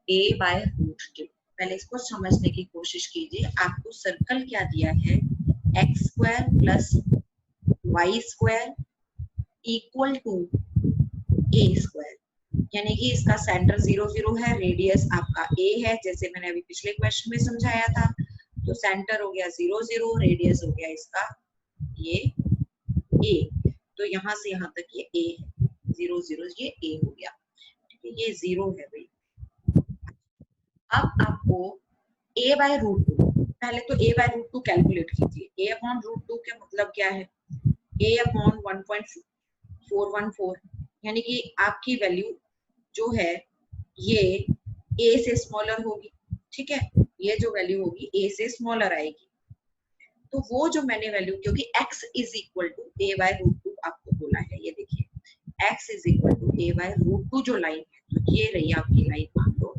a/√2। पहले इसको समझने की कोशिश कीजिए। आपको सर्कल क्या दिया है, x square plus y square equal to a square, यानी कि इसका सेंटर 0 0 है, रेडियस आपका a है, जैसे मैंने अभी पिछले क्वेश्चन में समझाया था। तो सेंटर हो गया 0 0, रेडियस हो गया इसका ये a, तो यहाँ से यहाँ तक ये a है, 0 0 ये a हो गया, ये 0 है भाई। अब आपको a/√2, पहले तो a/√2 कैलकुलेट कीजिए। a अपॉन √2 का मतलब क्या है, a अपॉन 1.414, यानी कि आपकी वैल्यू जो है ये a से स्मॉलर होगी। ठीक है, ये जो वैल्यू होगी a से स्मॉलर आएगी, तो वो जो मैंने वैल्यू, क्योंकि x is equal to a/√2 आपको बोला है, ये देखिए x is equal to a/√2 जो लाइन है, तो ये रही आपकी लाइन, मान लो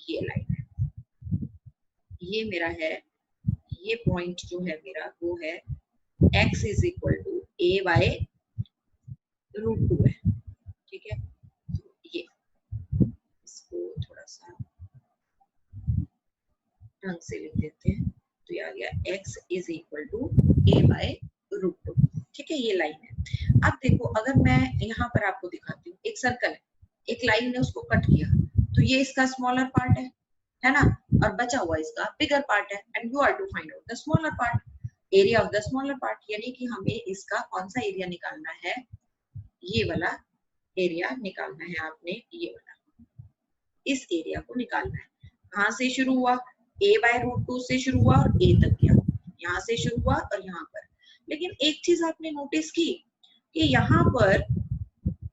ये लाइन है, ये मेरा है, ये पॉइंट जो है मेरा वो है x is equal to a by √2 है, ठीक है। तो ये इसको थोड़ा सा ढंग से लिख देते हैं, तो ये आ गया x is equal to a by √2, ठीक है। ये लाइन है। अब देखो, अगर मैं यहाँ पर आपको दिखाती हूँ, एक सर्कल है, एक लाइन ने उसको कट किया, तो ये इसका स्मॉलर पार्ट है ना, और बचा हुआ इसका बिगर पार्ट है, and you are to find out the smaller part, area of the smaller part, यानी कि हमें इसका कौन सा एरिया निकालना है, ये वाला एरिया निकालना है आपने, ये वाला, इस एरिया को निकालना है। कहाँ से शुरू हुआ, a बाय √2 से शुरू हुआ और a तक गया, यहाँ से शुरू हुआ और यहाँ पर। लेकिन एक चीज आपने नोटिस की कि यहाँ पर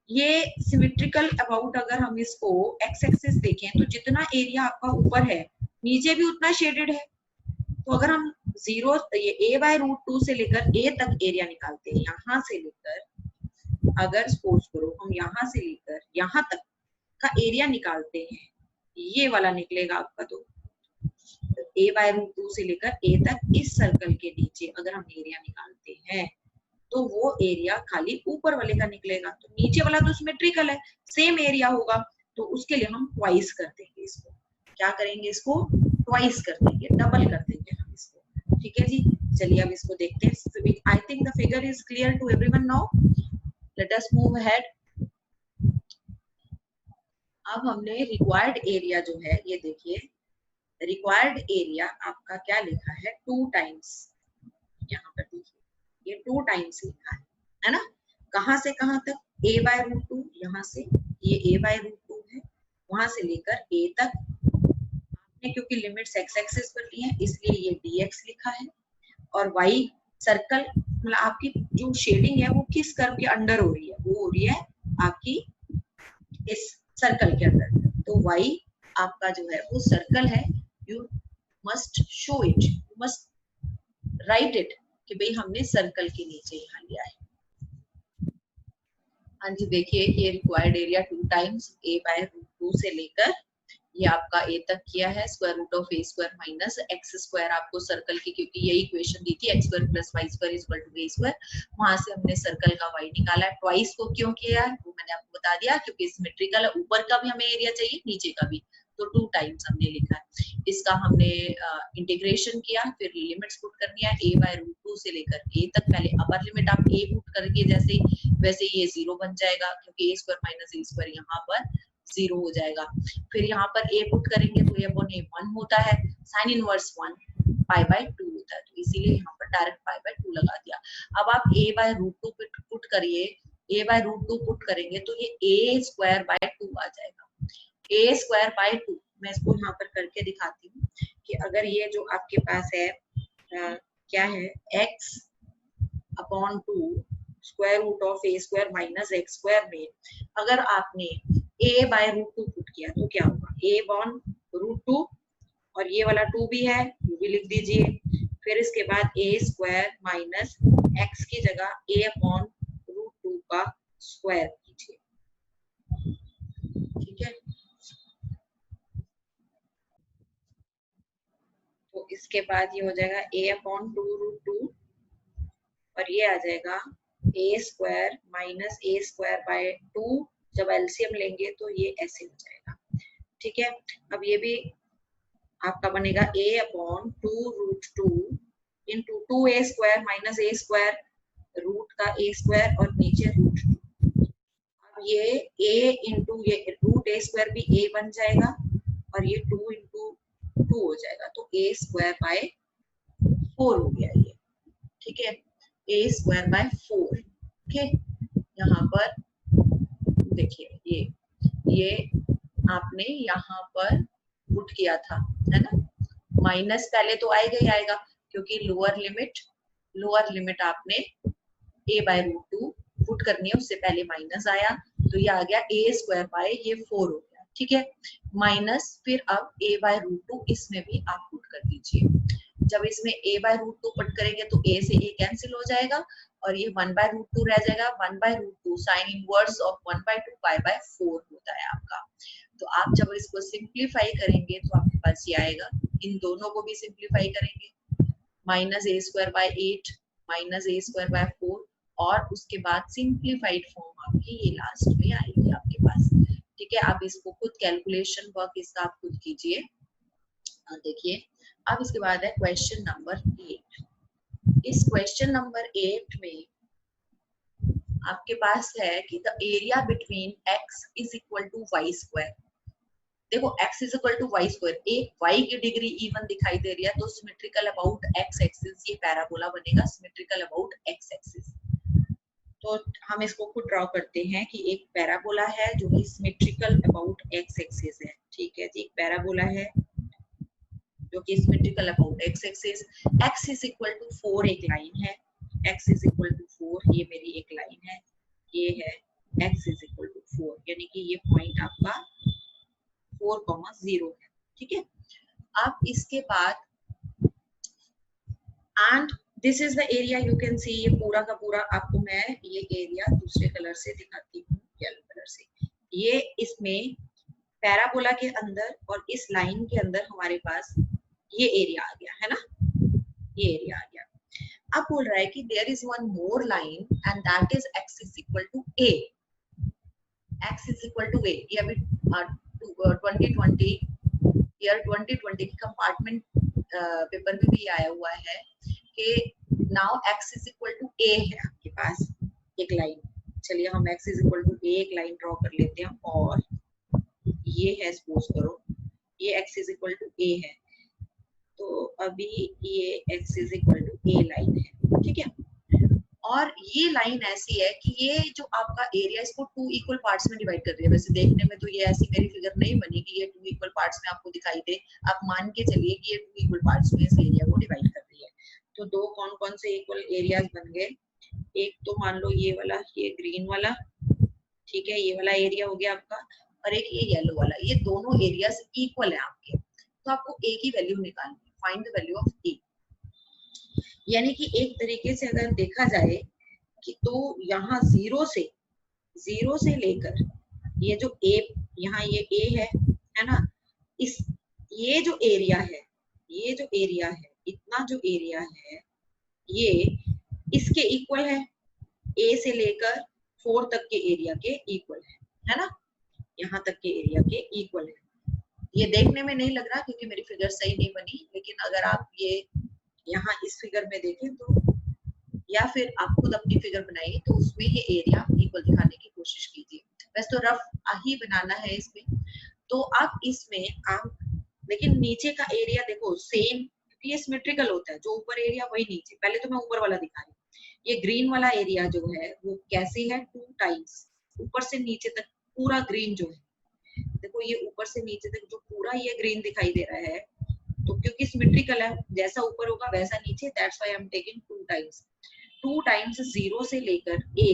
ये सिमेट्रिकल अबाउट, अगर हम इसको एक्स एक्सिस देखें तो जितना एरिया आपका ऊपर है नीचे भी उतना शेडेड है। तो अगर हम जीरो, ये a बाय √2 से लेकर a तक एरिया निकालते हैं, यहाँ से लेकर, अगर सपोज करो हम यहाँ से लेकर यहाँ तक का एरिया निकालते हैं, ये वाला निकलेगा आपका। तो a बाय √2 से लेकर a तक इस सर्कल के नीचे अगर हम एरिया निकालते हैं तो वो एरिया खाली ऊपर वाले का निकलेगा, तो नीचे वाला तो सिमेट्रिकल है, सेम एरिया होगा, तो उसके लिए हम ट्वाइस कर देंगे इसको। क्या करेंगे, इसको ट्वाइस कर देंगे, डबल कर देंगे हम इसको, ठीक है जी। चलिए अब इसको देखते हैं। I think the figure is clear to everyone now, let us move ahead. अब हमने रिक्वायर्ड एरिया जो है, ये देखिए, रिक्वायर्ड एरिया आपका क्या लिखा है, 2 टाइम्स, यहाँ पर देखिए ये 2 टाइम्स लिखा है ना। कहाँ से कहाँ तक, a बाय √2, यहाँ से ये a बाय √2 है, वहां से लेकर a तक आपने, क्योंकि लिमिट्स x एक्सिस पर ली है इसलिए ये dx लिखा है, और y सर्कल, मतलब आपकी जो शेडिंग है वो किस कर्व के अंडर हो रही है, वो हो रही है आपकी इस सर्कल के अंदर। तो y आपका जो है वो सर्कल है, you must show it, you must write it कि भाई हमने सर्कल के नीचे यहाँ लिया है। हाँ जी, देखिए ये required area 2 times a by √2 से लेकर ये आपका a तक किया है, square root of a square minus x square आपको सर्कल की, क्योंकि यही इक्वेशन दी थी x square plus y square is equal to a square, वहां से हमने सर्कल का y निकाला है। ट्वाइस को क्यों किया है वो मैंने आपको बता दिया, क्योंकि सिमेट्रिकल है, ऊपर का भी हमें एरिया चाहिए नीचे का भी, तो 2 टाइम्स हमने लिखा है। इसका हमने इंटीग्रेशन किया, फिर लिमिट्स पुट करनी है a बाय √2 से लेकर a तक। पहले अपर लिमिट आप a पुट करके जैसे वैसे ये 0 बन जाएगा, क्योंकि a square minus a square यहाँ पर 0 हो जाएगा। फिर यहाँ पर a पुट करेंगे तो a अपॉन a 1 होता है, साइन इनवर्स 1 पाई बाय 2 होता है, तो इसीलिए यहाँ पर डायरेक्ट पाई बाय 2 लगा दिया। अब आप a बाय √2 पुट करिए, a बाय √2 पुट करेंगे तो ये a स्क्वायर बाय 2 आ जाएगा, a स्क्वायर बाय 2। मैं इसको यहाँ पर करके दिखाती हूँ कि अगर ये जो आपके पास है क्या है, x upon 2 square root of a square minus x square में अगर आपने a बाय √2 पुट किया तो क्या होगा, a अपॉन √2, और ये वाला 2 भी है, वो भी लिख दीजिए। फिर इसके बाद a स्क्वायर माइनस x की जगह a अपॉन √2 का स्क्वायर कीजिए, ठीक है। तो इसके बाद ये हो जाएगा a अपॉन 2√2, और ये आ जाएगा a square minus a square by 2, जब एलसीएम लेंगे तो ये ऐसे हो जाएगा, ठीक है। अब ये भी आपका बनेगा a upon 2√2 into 2a square minus a square, root का a स्क्वायर और नीचे √2। अब ये a इंटू ये रूट a स्क्वायर भी a बन जाएगा, और ये 2 इंटू 2 हो जाएगा, तो a स्क्वायर बाय 4 हो गया ये, ठीक है, a स्क्वायर बाय 4, ओके। यहाँ पर देखिए ये आपने यहाँ पर पुट किया था, है ना, माइनस पहले तो आएगा ही आएगा, क्योंकि लोअर लिमिट आपने a बाय √2 पुट करनी है, उससे पहले माइनस आया, तो ये आ गया a स्क्वायर बाय ये 4 हो गया, ठीक है, माइनस फिर अब a बाय √2 इसमें भी आप पुट कर दीजिए। जब इसमें a बाय √2 पुट करेंगे तो a से a कैंसिल हो जाएगा, और ये 1/√2 रह जाएगा। 1/√2 साइन इनवर्स ऑफ 1/2 π/4 होता है आपका। तो आप जब इसको सिंप्लीफाई करेंगे तो आपके पास ये आएगा। इन दोनों को भी सिंप्लीफाई करेंगे, -a² / 8 -a²/4 और उसके बाद सिंप्लीफाइड फॉर्म आपकी ये लास्ट में आएगी आपके पास। ठीक है, आप इसको खुद कैलकुलेशन वर्क इसका आप खुद कीजिए। देखिए अब इसके बाद है क्वेश्चन नंबर 8। इस क्वेश्चन नंबर 8 में आपके पास है कि the area between x is equal to y square. देखो x is equal to y square, एक y की डिग्री इवन दिखाई दे रही है तो सिमेट्रिकल अबाउट x एक्सिस ये पैराबोला बनेगा सिमेट्रिकल अबाउट x एक्सिस। तो हम इसको खुद ड्रॉ करते हैं कि एक पैराबोला है जो कि सिमेट्रिकल अबाउट x एक्सिस है। ठीक है जी, एक पैराबोला है जो कि symmetrical about x axis. x is equal to 4 एक लाइन है, x इज इक्वल टू 4 ये मेरी एक लाइन है, ये है x इज इक्वल टू 4 यानी कि ये पॉइंट आपका 4,0 है। ठीक है, अब इसके बाद and this is the area you can see, ये पूरा का पूरा आपको मैं ये एरिया दूसरे कलर से दिखाती हूँ, येलो कलर से। ये इसमें पैराबोला के अंदर और इस लाइन के अंदर हमारे पास ये एरिया आ गया है ना, ये एरिया आ गया। अब बोल रहा है कि there is one more line and that is x is equal to a। x is equal to a, ये अभी 2020 ईयर 2020 की कंपार्टमेंट पेपर में भी आया हुआ है कि now x is equal to a है आपके पास एक लाइन। चलिए हम x is equal to a एक लाइन ड्रॉ कर लेते हैं और ये है, सपोज करो ये x is equal to a है, तो अभी ये x is equal to a line है। ठीक है, और ये लाइन ऐसी है कि ये जो आपका एरिया इसको 2 इक्वल पार्ट्स में डिवाइड कर रही है। वैसे देखने में तो ये ऐसी मेरी फिगर नहीं बनी कि ये 2 इक्वल पार्ट्स में आपको दिखाई दे, आप मान के चलिए कि ये 2 इक्वल पार्ट्स में इस एरिया को डिवाइड कर रही है। तो दो कौन कौन से इक्वल एरियाज बन गए, एक तो मान लो ये वाला, ये ग्रीन वाला, ठीक है, ये वाला एरिया हो गया आपका, और एक ये येलो वाला, ये दोनों एरियाज इक्वल है आपके। तो आपको ए की वैल्यू निकालनी है, फाइंड द वैल्यू ऑफ ए। यानी कि एक तरीके से अगर देखा जाए कि तो यहाँ जीरो से लेकर ये जो ए, यहाँ ये ए है ना, इस ये जो एरिया है, ये जो एरिया है, इतना जो एरिया है ये इसके इक्वल है, ए से लेकर 4 तक के एरिया के इक्वल है ना, यहाँ तक के एरिया के इक्वल है। ये देखने में नहीं लग रहा क्योंकि मेरी फिगर सही नहीं बनी, लेकिन अगर आप ये यहाँ इस फिगर में देखें तो, या फिर आप खुद अपनी फिगर बनाइए तो उसमें ये एरिया इक्वल दिखाने की कोशिश कीजिए। वैसे तो रफ ही बनाना है इसमें। तो अब इसमें आप लेकिन नीचे का एरिया देखो सेम, ये सिमेट्रिकल होता है, जो ऊपर एरिया वही नीचे। पहले तो मैं ऊपर वाला दिखा रही हूँ। ये ग्रीन वाला एरिया जो है वो कैसी है, 2 टाइम्स ऊपर से नीचे तक पूरा ग्रीन जो है, देखो ये ऊपर से नीचे तक जो पूरा ये ग्रीन दिखाई दे रहा है, तो क्योंकि सिमेट्रिकल है, जैसा ऊपर होगा वैसा नीचे, that's why I am taking 2 times. 2 times 0 से लेकर a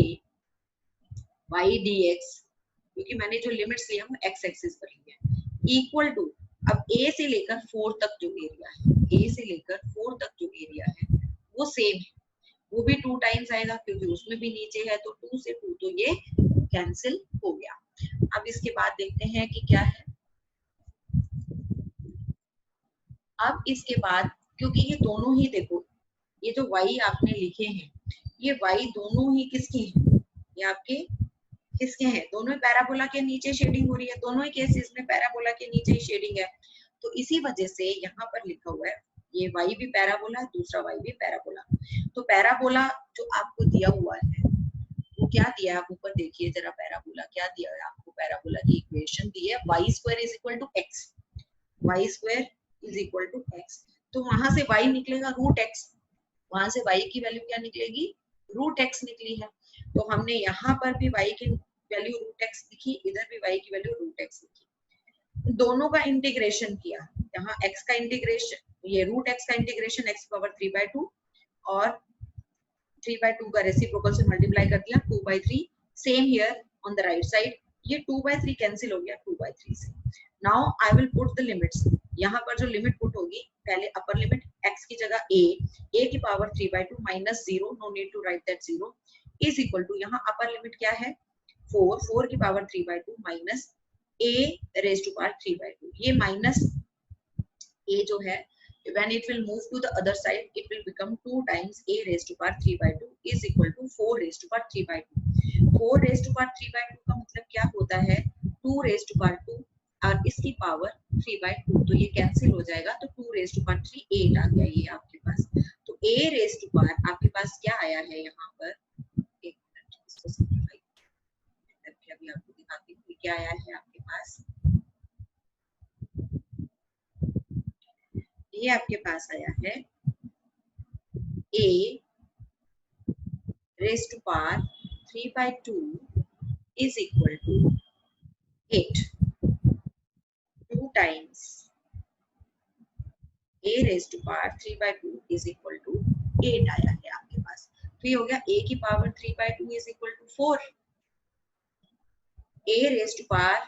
y dx, क्योंकि मैंने जो लिमिट्स लिया वो x एक्सिस पर लिया, इक्वल टू अब a से लेकर 4 तक जो एरिया है, a से लेकर 4 तक जो एरिया है वो सेम है, वो भी 2 टाइम्स आएगा क्योंकि उसमें भी नीचे है, तो 2 से 2 तो ये कैंसिल हो गया। अब इसके बाद देखते हैं कि क्या है। अब इसके बाद क्योंकि ये दोनों ही देखो, ये जो y आपने लिखे हैं ये y दोनों ही किसकी है, ये आपके किसके हैं, दोनों ही पैराबोला के नीचे शेडिंग हो रही है, दोनों ही केसेस में पैराबोला के नीचे ही शेडिंग है। तो इसी वजह से यहाँ पर लिखा हुआ है ये y भी पैराबोला, दूसरा y भी पैराबोला। तो पैराबोला जो आपको दिया हुआ है वो क्या दिया है, आप ऊपर देखिए जरा, पैराबोला क्या दिया है आपको, पैराबोला की इक्वेशन दी है y square is equal to x, y square is equal to x। तो वहां से y निकलेगा रूट x, वहां से y की वैल्यू क्या निकलेगी, रूट x निकली है। तो हमने यहाँ पर भी y की वैल्यू रूट x लिखी, इधर भी y की वैल्यू रूट x लिखी, दोनों का इंटीग्रेशन किया, यहाँ x का इंटीग्रेशन, ये रूट x का इंटीग्रेशन x पावर 3/2 और 3/2 का रेसिप्रोकल से मल्टीप्लाई कर दिया 2/3। Same here on the right side, ये 2/3 कैंसिल हो गया 2/3 से। Now I will put the limits, यहाँ पर जो लिमिट पुट होगी, पहले अपर लिमिट x की जगह a की power 3/2 minus 0, no need to write that 0, is equal to, यहाँ अपर लिमिट क्या है 4 की power 3/2 minus a raise to power 3/2, ये माइनस a जो है when it will move to the other side it will become 2 times a raised to power 3/2 is equal to 4 raised to power 3/2। 4 raised to power 3/2 का मतलब क्या होता है 2 raised to power 2 और इसकी पावर 3/2, तो ये कैंसिल हो जाएगा, तो 2 raised to power 3 8 आ गया ये आपके पास। तो a raised to power आपके पास क्या आया है यहाँ पर, एक मिनट इसको सिंपलीफाई करके अभी आपको दिखाती हूँ क्या आया है आपके पास। ये आपके पास आया है a raised to power 3/2 is equal to 8, 2 times a raised to power 3/2 is equal to 8 आया है आपके पास। तो ये हो गया a की power 3/2 is equal to 4, a raised to power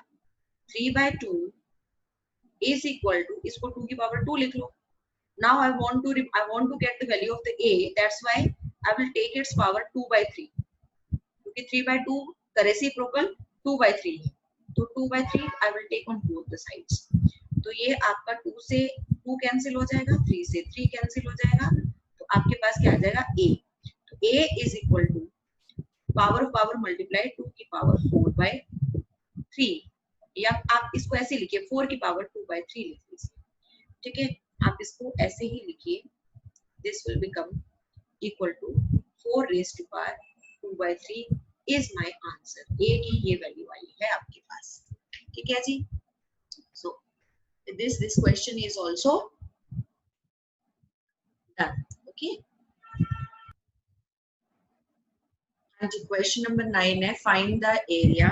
3/2 is equal to, इसको 2 की पावर 2 लिख लो। Now I want to get the value of the a, that's why I will take its power 2/3, क्योंकि 3/2 का रेसिप्रोकल 2/3 है, तो 2/3 I will take on both the sides। तो ये आपका 2 से 2 कैंसिल हो जाएगा, 3 से 3 कैंसिल हो जाएगा, तो आपके पास क्या आ जाएगा a। तो a is equal to power of power multiply 2 की पावर 4/3, या आप इसको ऐसे लिखिए 4 की पावर 2/3 लिख लीजिए, ठीक है, आप इसको ऐसे ही लिखिए, this will become equal to 4 raise to power 2/3 is my answer. A की ये वैल्यू आई है आपके पास, ठीक है जी। So this question is also done, okay. जी क्वेश्चन नंबर 9 है, find the area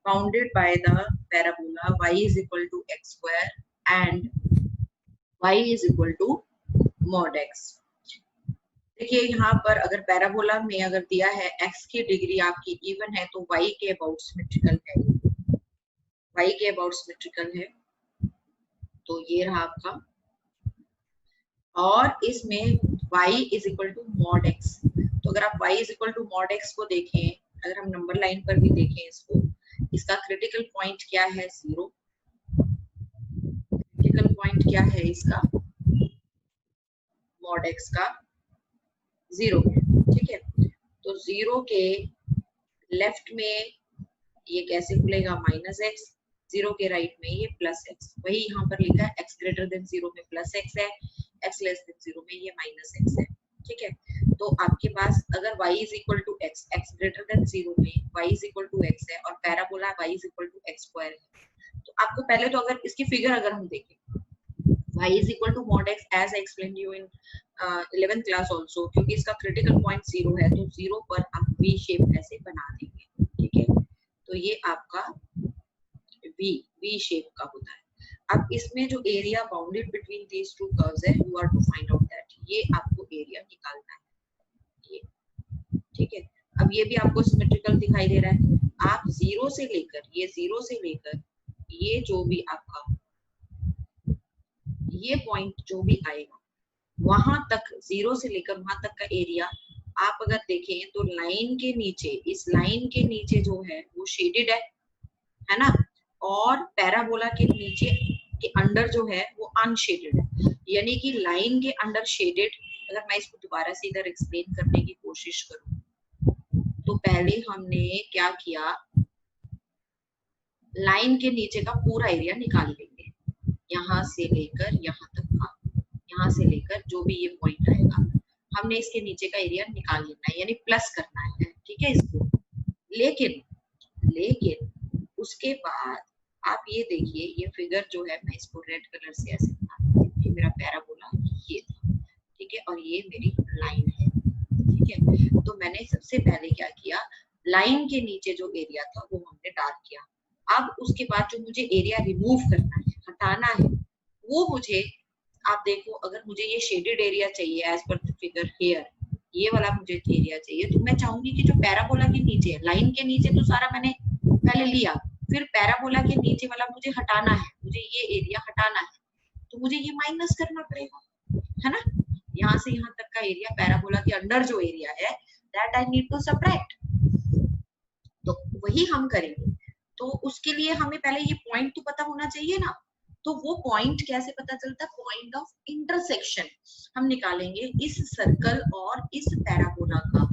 bounded by the parabola y is equal to x square and y is equal to mod x। देखिए यहाँ पर अगर पैराबोला में अगर दिया है x की डिग्री आपकी इवन है तो y के अबाउट सिमेट्रिकल है, y के अबाउट सिमेट्रिकल है, तो ये रहा आपका, और इसमें y is equal to mod x। तो अगर आप y is equal to mod x को देखें, अगर हम नंबर लाइन पर भी देखें इसको, इसका क्रिटिकल पॉइंट क्या है 0, क्रिटिकल पॉइंट क्या है इसका mod x का 0 है, ठीक है। तो 0 के लेफ्ट में ये कैसे खुलेगा -x, 0 के राइट में ये +x, वही यहाँ पर लिखा है x ग्रेटर देन 0 में +x है, x लेस देन 0 में ये -x है, ठीक है। तो आपके पास अगर y is equal to x, x greater than 0 में y is equal to x है और parabola y is equal to x square है, तो आपको पहले तो अगर इसकी फिगर अगर हम देखें y is equal to mod x as I explained you in 11th class also, क्योंकि इसका क्रिटिकल पॉइंट 0 है, तो 0 पर आप v शेप ऐसे बना देंगे, ठीक है। तो ये आपका v शेप का होता है। अब इसमें जो area bounded between these two curves है, you are to find out that, ये आपको एरिया निकालना है, ये ठीक है। अब ये भी आपको सिमेट्रिकल दिखाई दे रहा है, आप 0 से लेकर ये जो भी आपका ये पॉइंट जो भी आएगा वहां तक, 0 से लेकर वहां तक का एरिया आप अगर देखें तो लाइन के नीचे, इस लाइन के नीचे जो है वो शेडेड है ना, और पैराबोला के नीचे के अंडर जो है वो अनशेडेड है, यानी कि लाइन के अंडर शेडेड। अगर मैं इसको दोबारा से इधर एक्सप्लेन करने की कोशिश करूं तो पहले हमने क्या किया, लाइन के नीचे का पूरा एरिया निकाल लेंगे, यहाँ से लेकर यहाँ तक का, यहाँ से लेकर जो भी ये पॉइंट आएगा हमने इसके नीचे का एरिया निकाल लेना है, यानी प्लस करना है, ठीक है इसको। लेकिन उसके बाद आप ये देखिए, ये फिगर जो है मैं इसको रेड कलर से ऐसे बना, ये मेरा पैराबोला ये था, ठीक है, और ये मेरी लाइन है, ठीक है। तो मैंने सबसे पहले क्या किया, लाइन के नीचे जो एरिया था वो हमने डार्क किया। अब उसके बाद जो मुझे एरिया रिमूव करना है, हटाना है, वो मुझे, आप देखो अगर मुझे ये शेडेड एरिया चाहिए as per the figure here, ये वाला मुझे एरिया चाहिए, तो मैं चाहूंगी कि जो पैराबोला के नीचे है, लाइन के नीचे तो सारा मैंने पहले लिया, फिर पैराबोला के नीचे वाला मुझे हटाना है, मुझे ये एरिया हटाना है, तो मुझे ये माइनस करना पड़ेगा, है ना। यहाँ से यहाँ तक का एरिया पैराबोला के अंदर जो एरिया है that I need to subtract, तो वही हम करेंगे। तो उसके लिए हमें पहले ये पॉइंट तो पता होना चाहिए ना। तो वो पॉइंट कैसे पता चलता है? पॉइंट ऑफ इंटरसेक्शन हम निकालेंगे इस सर्कल और इस पैराबोला का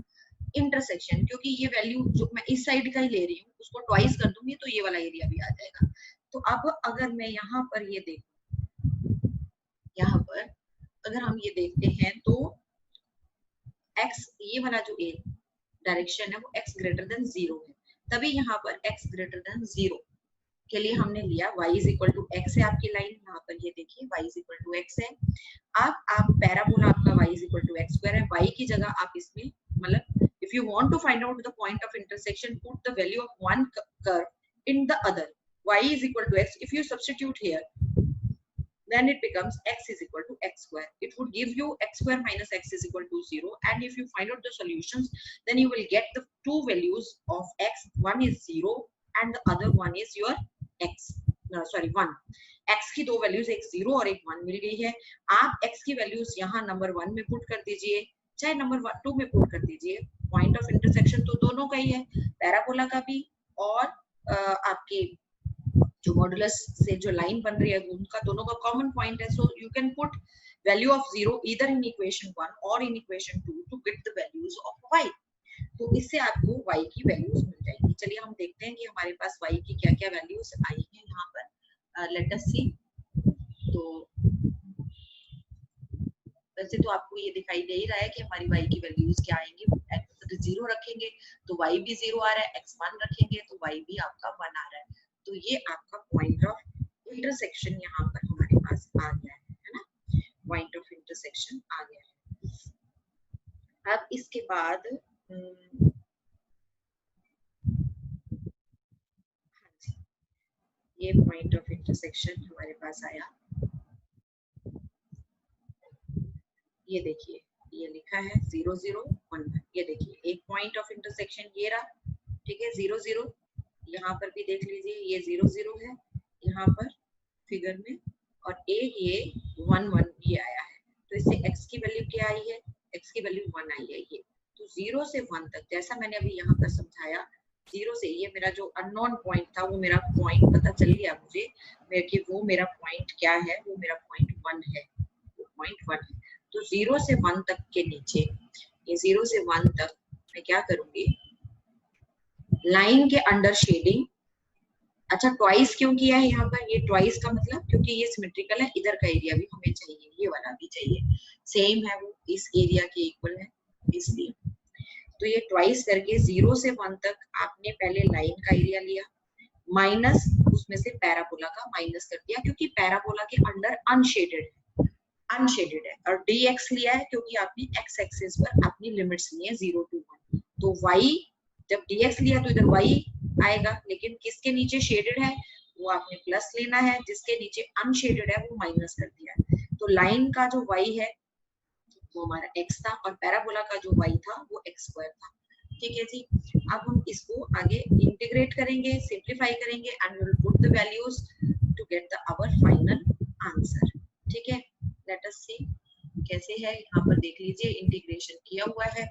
इंटरसेक्शन, क्योंकि ये वैल्यू जो मैं इस साइड का ही ले रही हूँ उसको ट्वाइस कर दूंगी तो ये वाला एरिया भी आ जाएगा। तो अब अगर मैं यहाँ पर ये देखूं, यहाँ पर अगर हम ये देखते हैं तो x, ये वाला जो डायरेक्शन है वो x ग्रेटर देन 0 है, तभी यहाँ पर x ग्रेटर देन 0 के लिए हमने लिया y is equal to x है आपकी लाइन, यहाँ पर ये देखिए y is equal to x है। अब आप पैराबोला आपका y is equal to x square है, y की जगह आप इसमें मतलब if you want to find out the point of intersection, put the value of one curve in the other, y is equal to x. If you substitute here, then it becomes x is equal to x square. It would give you x square minus x is equal to 0. And if you find out the solutions, then you will get the two values of x. One is 0 and the other one is your x. Sorry, 1. x की दो वैल्यूज, एक 0 और एक 1 मिल गई है। आप x की वैल्यूज यहाँ नंबर 1 में पुट कर दीजिए, चाहे नंबर 2 में पुट कर दीजिए। पॉइंट ऑफ इंटरसेक्शन तो दोनों का ही है, पैराबोला का भी और आपके जो मॉडुलस से जो लाइन बन रही है उनका, दोनों का कॉमन पॉइंट है। So you can put value of 0 either in equation 1 और in equation 2 to get the values of y। तो इससे आपको y की वैल्यूज मिल जाएगी। चलिए हम देखते हैं कि हमारे पास y की क्या क्या वैल्यूज आई हैं यहाँ पर। लेट अस सी। तो वैसे तो आपको ये दिखाई दे ही रहा है कि हमारी y की वैल्यूज क्या आएंगी। x 0 रखेंगे तो y भी 0 आ रहा है, x 1 रखेंगे तो y भी आपका 1 आ रहा है। तो ये आपका पॉइंट ऑफ इंटरसेक्शन यहाँ पर हमारे पास आ गया है ना, पॉइंट ऑफ इंटरसेक्शन आ गया है। अब इसके बाद ये पॉइंट ऑफ इंटरसेक्शन हमारे पास आया, ये देखिए ये लिखा है 0 0 1 1। ये देखिए एक पॉइंट ऑफ इंटरसेक्शन ये रहा, ठीक है 0 0। यहाँ पर भी देख लीजिए ये 0 0 है यहाँ पर फिगर में, और एक ये 1 1 ये आया है। तो इससे x की वैल्यू क्या आई है? x की वैल्यू 1 आई है ये। तो 0 से 1 तक, जैसा मैंने अभी यहाँ पर समझाया, 0 से ये मेरा जो अननोन पॉइंट था वो मेरा पॉइंट पता चल गया मुझे कि वो मेरा पॉइंट क्या है, वो मेरा पॉइंट 1 है, वो पॉइंट 1 है। तो 0 से 1 तक के नीचे, ये 0 से 1 तक मैं क्या करूंगी, लाइन के अंडर शेडिंग। अच्छा ट्वाइस क्यों किया है यहाँ पर? ये ट्वाइस का मतलब क्योंकि ये सिमेट्रिकल है, इधर का एरिया भी हमें चाहिए, ये वाला भी चाहिए, सेम है वो इस एरिया के इक्वल है इसलिए। तो ये ट्वाइस करके 0 से 1 तक आपने पहले लाइन का एरिया लिया, माइनस उसमें से पैराबोला का माइनस कर दिया, क्योंकि पैराबोला के अंडर अनशेडेड है, और dx लिया है क्योंकि आपने x एक्सिस पर अपनी लिमिट्स ली है 0 to 1। तो y जब dx लिया तो इधर y आएगा, लेकिन किसके नीचे शेडेड है वो आपने प्लस लेना है, जिसके नीचे अनशेडेड है वो माइनस कर दिया है। तो लाइन का जो y है वो हमारा x था और पैराबोला का जो y था वो x स्क्वायर था। ठीक है जी। अब हम इसको आगे इंटीग्रेट करेंगे, सिंप्लीफाई करेंगे and we will put the values to get the our final answer. ठीक है, लेट अस सी कैसे है। यहाँ पर देख लीजिए इंटीग्रेशन किया हुआ है,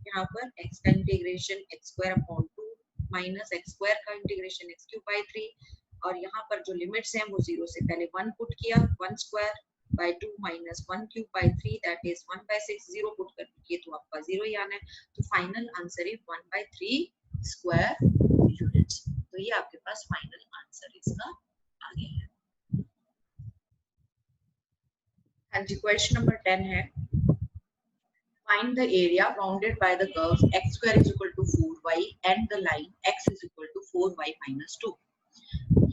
यहाँ पर x का integration x square upon 2 minus x square का इंटीग्रेशन x क्यूब बाय 3, और यहाँ पर जो लिमिट्स हैं वो 0 से पहले 1 पुट किया, 1 square by 2 minus 1 cube by 3 that is 1 by 6। 0 put कर दीजिए तो आपका 0 ही आना है। तो final answer is 1 by 3 square units. तो ये आपके पास फाइनल आंसर इसका आ गया है। हाँ जी, क्वेश्चन नंबर 10 है, find the area bounded by the curves x square is equal to 4y and the line x is equal to 4y minus 2।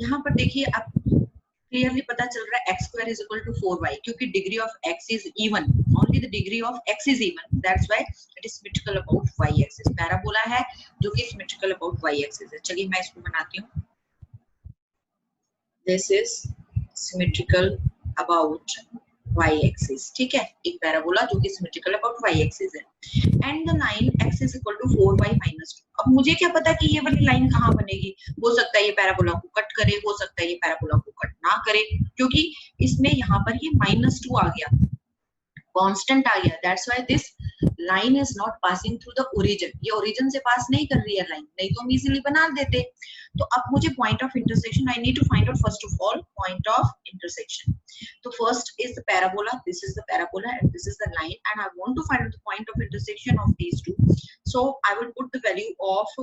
यहाँ पर देखिए आप क्लियरली पता चल रहा है x square is equal to 4y, क्योंकि degree of x is even, only the degree of x is even, that's why it is symmetrical about y axis। Parabola है जो कि symmetrical about y axis है। चलिए मैं इसको बनाती हूँ, this is symmetrical about y axis। ठीक है, एक पैराबोला जो कि सिमेट्रिकल अबाउट y axis है and the line x is equal to 4y minus 2। अब मुझे क्या पता कि ये वाली लाइन कहाँ बनेगी? हो सकता है ये पैराबोला को कट करे, हो सकता है ये पैराबोला को कट ना करें, क्योंकि इसमें यहाँ पर ये -2 आ गया, कांस्टेंट आ गया, that's why this line is not passing through the origin, ये ओरिजिन से पास नहीं कर रही है लाइन, नहीं तो हम इजीली बना देते। तो अब मुझे point of intersection, I need to find out first of all point of intersection. तो first is the parabola, this is the parabola and this is the line, and I want to find the point of intersection of these two. So I will put the value of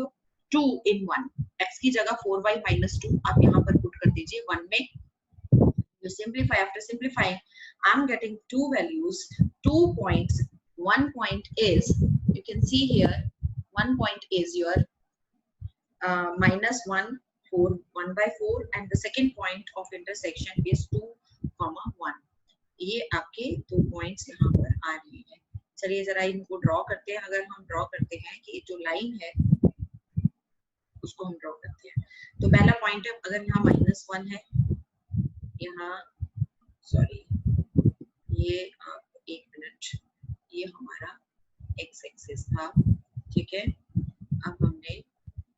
2 in 1, x की जगह 4y - 2 आप यहाँ पर पुट कर दीजिए 1 में। You simplify, after simplifying I'm getting two values, 2 points. One point is, you can see here, one point is your -1, 4, 1/4, and the second point of intersection is 2, 1. ये आपके 2 points यहाँ पर आ रहे हैं। चलिए जरा इनको ड्रॉ करते हैं। अगर हम ड्रॉ करते हैं कि जो लाइन है उसको हम ड्रॉ करते हैं, तो पहला पॉइंट है, अगर यहाँ -1 है, यहाँ सॉरी ये एक मिनट, ये हमारा x एक्सिस था, ठीक है। अब हमने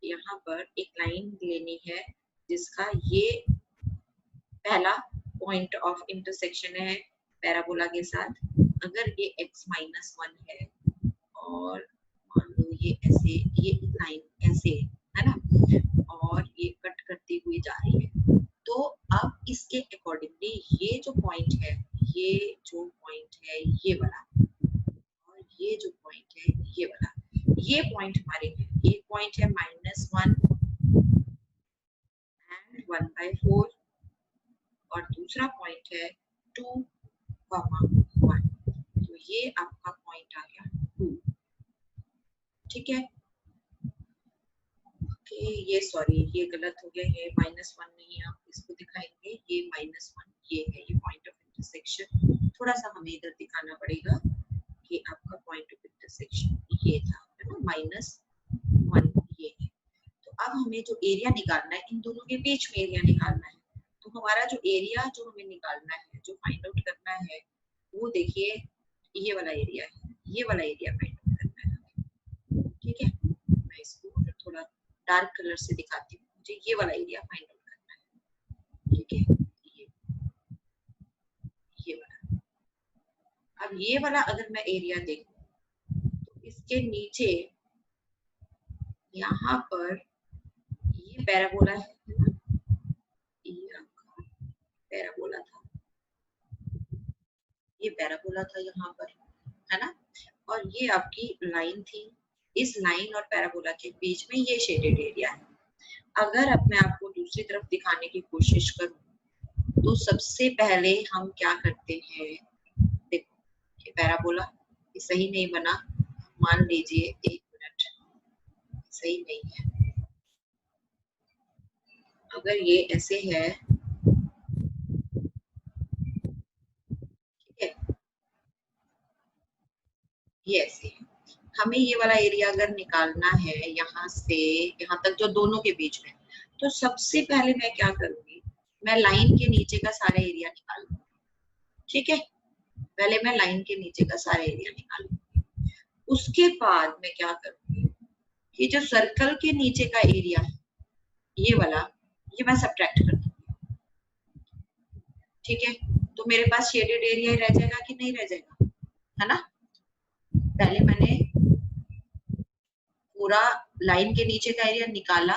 यहाँ पर एक लाइन लेनी है जिसका ये पहला पॉइंट ऑफ इंटरसेक्शन है पैराबोला के साथ। अगर ये x -1 है और मान लो ये ऐसे, ये लाइन ऐसे है ना, और ये कट करती हुई जा रही है, तो अब इसके अकॉर्डिंगली ये जो पॉइंट है, ये जो पॉइंट है ये वाला, और ये जो पॉइंट है ये वाला, ये पॉइंट हमारे हैं। एक पॉइंट है -1 एंड 1/4 और दूसरा पॉइंट है 2, 1। तो ये आपका पॉइंट आ गया 2, ठीक है। ये सॉरी, ये गलत हो गया, ये -1 नहीं है, आप इसको दिखाएंगे, ये -1 ये है, ये पॉइंट ऑफ इंटरसेक्शन। थोड़ा सा हमें इधर दिखाना पड़ेगा कि आपका पॉइंट ऑफ इंटरसेक्शन ये था, है ना, -1 ये है। तो अब हमें जो एरिया निकालना है, इन दोनों के बीच में एरिया निकालना है। तो हमारा जो एरिया जो हमें निकालना है, जो फाइंड आउट करना है, वो देखिए ये वाला एरिया है, ये वाला एरिया फाइंड आउट करना है, ठीक है। मैं इसको थोड़ा डार्क कलर से दिखाती हूँ, मुझे ये वाला एरिया फाइंड आउट करना है, ठीक है। ये वाला, अब ये वाला अगर मैं एरिया देखूं तो इसके नीचे यहाँ पर ये पैराबोला है ना, ये आपका पैराबोला था, ये पैराबोला था यहाँ पर, है ना, और ये आपकी लाइन थी। इस लाइन और पैराबोला के बीच में ये शेडेड एरिया है। अगर अब मैं आपको दूसरी तरफ दिखाने की कोशिश करूं तो सबसे पहले हम क्या करते हैं, देखो ये पैराबोला, ये सही नहीं बना, मान लीजिए, एक मिनट, सही नहीं है। अगर ये ऐसे है, ठीक है, ये ऐसे है, हमें ये वाला एरिया अगर निकालना है यहाँ से यहाँ तक, जो दोनों के बीच में, तो सबसे पहले मैं क्या करूंगी, मैं लाइन के नीचे का सारा एरिया निकालूंगी, ठीक है। पहले मैं लाइन के नीचे का सारा एरिया निकालूंगी, उसके बाद मैं क्या करूंगी, ये जो सर्कल के नीचे का एरिया है ये वाला, ये मैं सब्ट्रैक्ट कर दूंगी, ठीक है। तो मेरे पास शेडेड एरिया रह जाएगा कि नहीं रह जाएगा, है ना। पहले मैंने पूरा लाइन के नीचे का एरिया निकाला,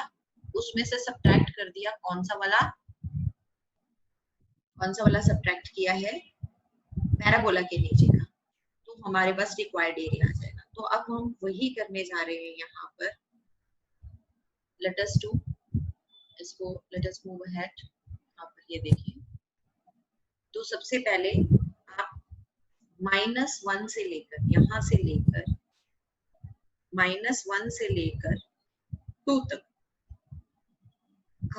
उसमें से सब्ट्रैक्ट कर दिया, कौन सा वाला सब्ट्रैक्ट किया है, पैराबोला के नीचे का, तो हमारे पास रिक्वायर्ड एरिया आ जाएगा। तो अब हम वही करने जा रहे हैं यहाँ पर। लेट अस डू इसको, लेट अस मूव अहेड। यहाँ पर ये देखिए, तो सबसे पहले आप -1 से लेकर, यहाँ से लेकर -1 से लेकर 2 तक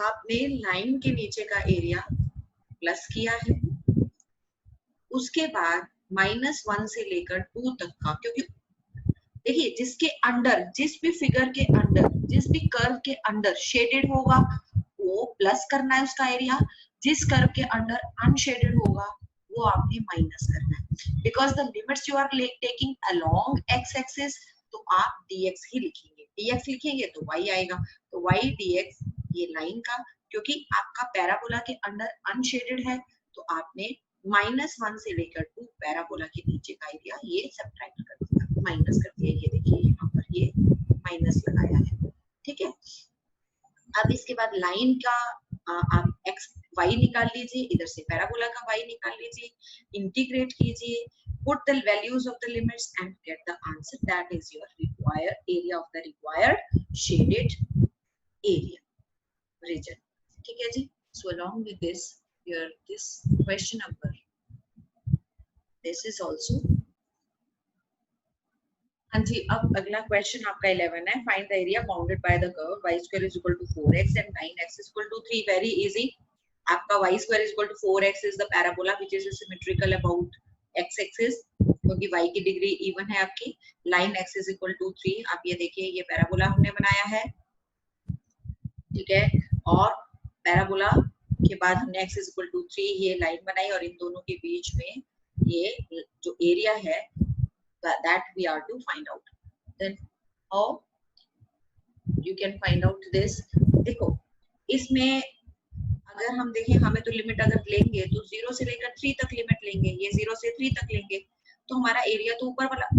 आपने लाइन के नीचे का एरिया प्लस किया है। उसके बाद -1 से लेकर 2 तक का, क्योंकि देखिए जिसके अंडर, जिस भी फिगर के अंडर, जिस भी कर्व के अंडर शेडेड होगा वो प्लस करना है उसका एरिया, जिस कर्व के अंडर अनशेडेड होगा वो आपने माइनस करना है। Because the limits you are taking along x axis, तो आप dx ही लिखेंगे, dx लिखेंगे तो y आएगा, तो y dx ये लाइन का, क्योंकि आपका पैराबोला के अंडर अनशेडेड है, तो आपने -1 से लेकर 2 पैराबोला के नीचे का एरिया ये सब्ट्रैक्ट कर दिया, माइनस कर दिया। ये देखिए यहाँ पर ये माइनस लगाया है, ठीक है। अब इसके बाद लाइन का आप एक्स वाई निकाल लीजिए, इधर से पैराबोला का वाई निकाल लीजिए, इंटीग्रेट कीजिए, put the values of the limits and get the answer, that is your required area of the required shaded area region, ठीक है जी। So along with this, here this question number, this is also. हाँ जी, अब अगला क्वेश्चन आपका 11 है, find the area bounded by the curve y square is equal to 4x and 9x is equal to 3। Very easy, आपका y square is equal to 4x is the parabola which is symmetrical about x axis, क्योंकि y की डिग्री इवन है आपकी। Line x is equal to 3, आप ये देखिए ये पैराबोला हमने बनाया है, ठीक है। और पैराबोला के बाद हमने x is equal to 3 ये लाइन बनाई, और इन दोनों के बीच में ये जो एरिया है that we are to find out। Then how you can find out this? देखो इसमें अगर हम देखें, हमें तो लिमिट अगर लेंगे तो 0 से लेकर 3 तक लिमिट लेंगे, ये 0 से 3 तक लेंगे, तो हमारा एरिया तो ऊपर वाला,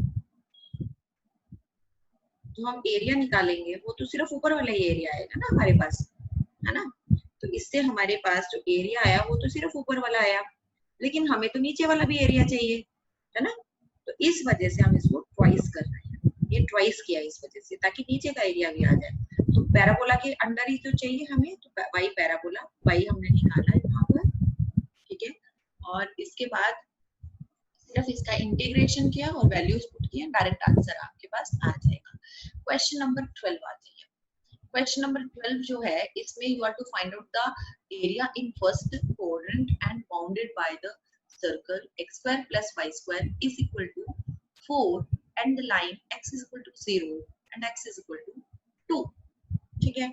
जो हम एरिया निकालेंगे वो तो सिर्फ ऊपर वाला ही एरिया आएगा ना हमारे पास, है ना। तो इससे हमारे पास जो एरिया आया वो तो सिर्फ ऊपर वाला आया, लेकिन हमें तो नीचे वाला भी एरिया चाहिए, है ना। तो इस वजह से हम इसको ट्वाइस कर रहे हैं, ये ट्वाइस किया इस वजह से, ताकि नीचे का एरिया भी आ जाए। तो पैराबोला के अंडर ही तो चाहिए हमें, तो वाई पैराबोला वाई हमने निकाला है यहाँ पर, ठीक है। और इसके बाद सिर्फ इसका इंटीग्रेशन किया और वैल्यूज पुट किए, डायरेक्ट आंसर आपके पास आ जाएगा। क्वेश्चन नंबर 12 आ जाइए। क्वेश्चन नंबर 12 जो है, इसमें you are to find out the area in first quadrant and bounded by the circle x square plus y square is equal to 4 and the line x is equal to 0 and x is equal to 2, ठीक है।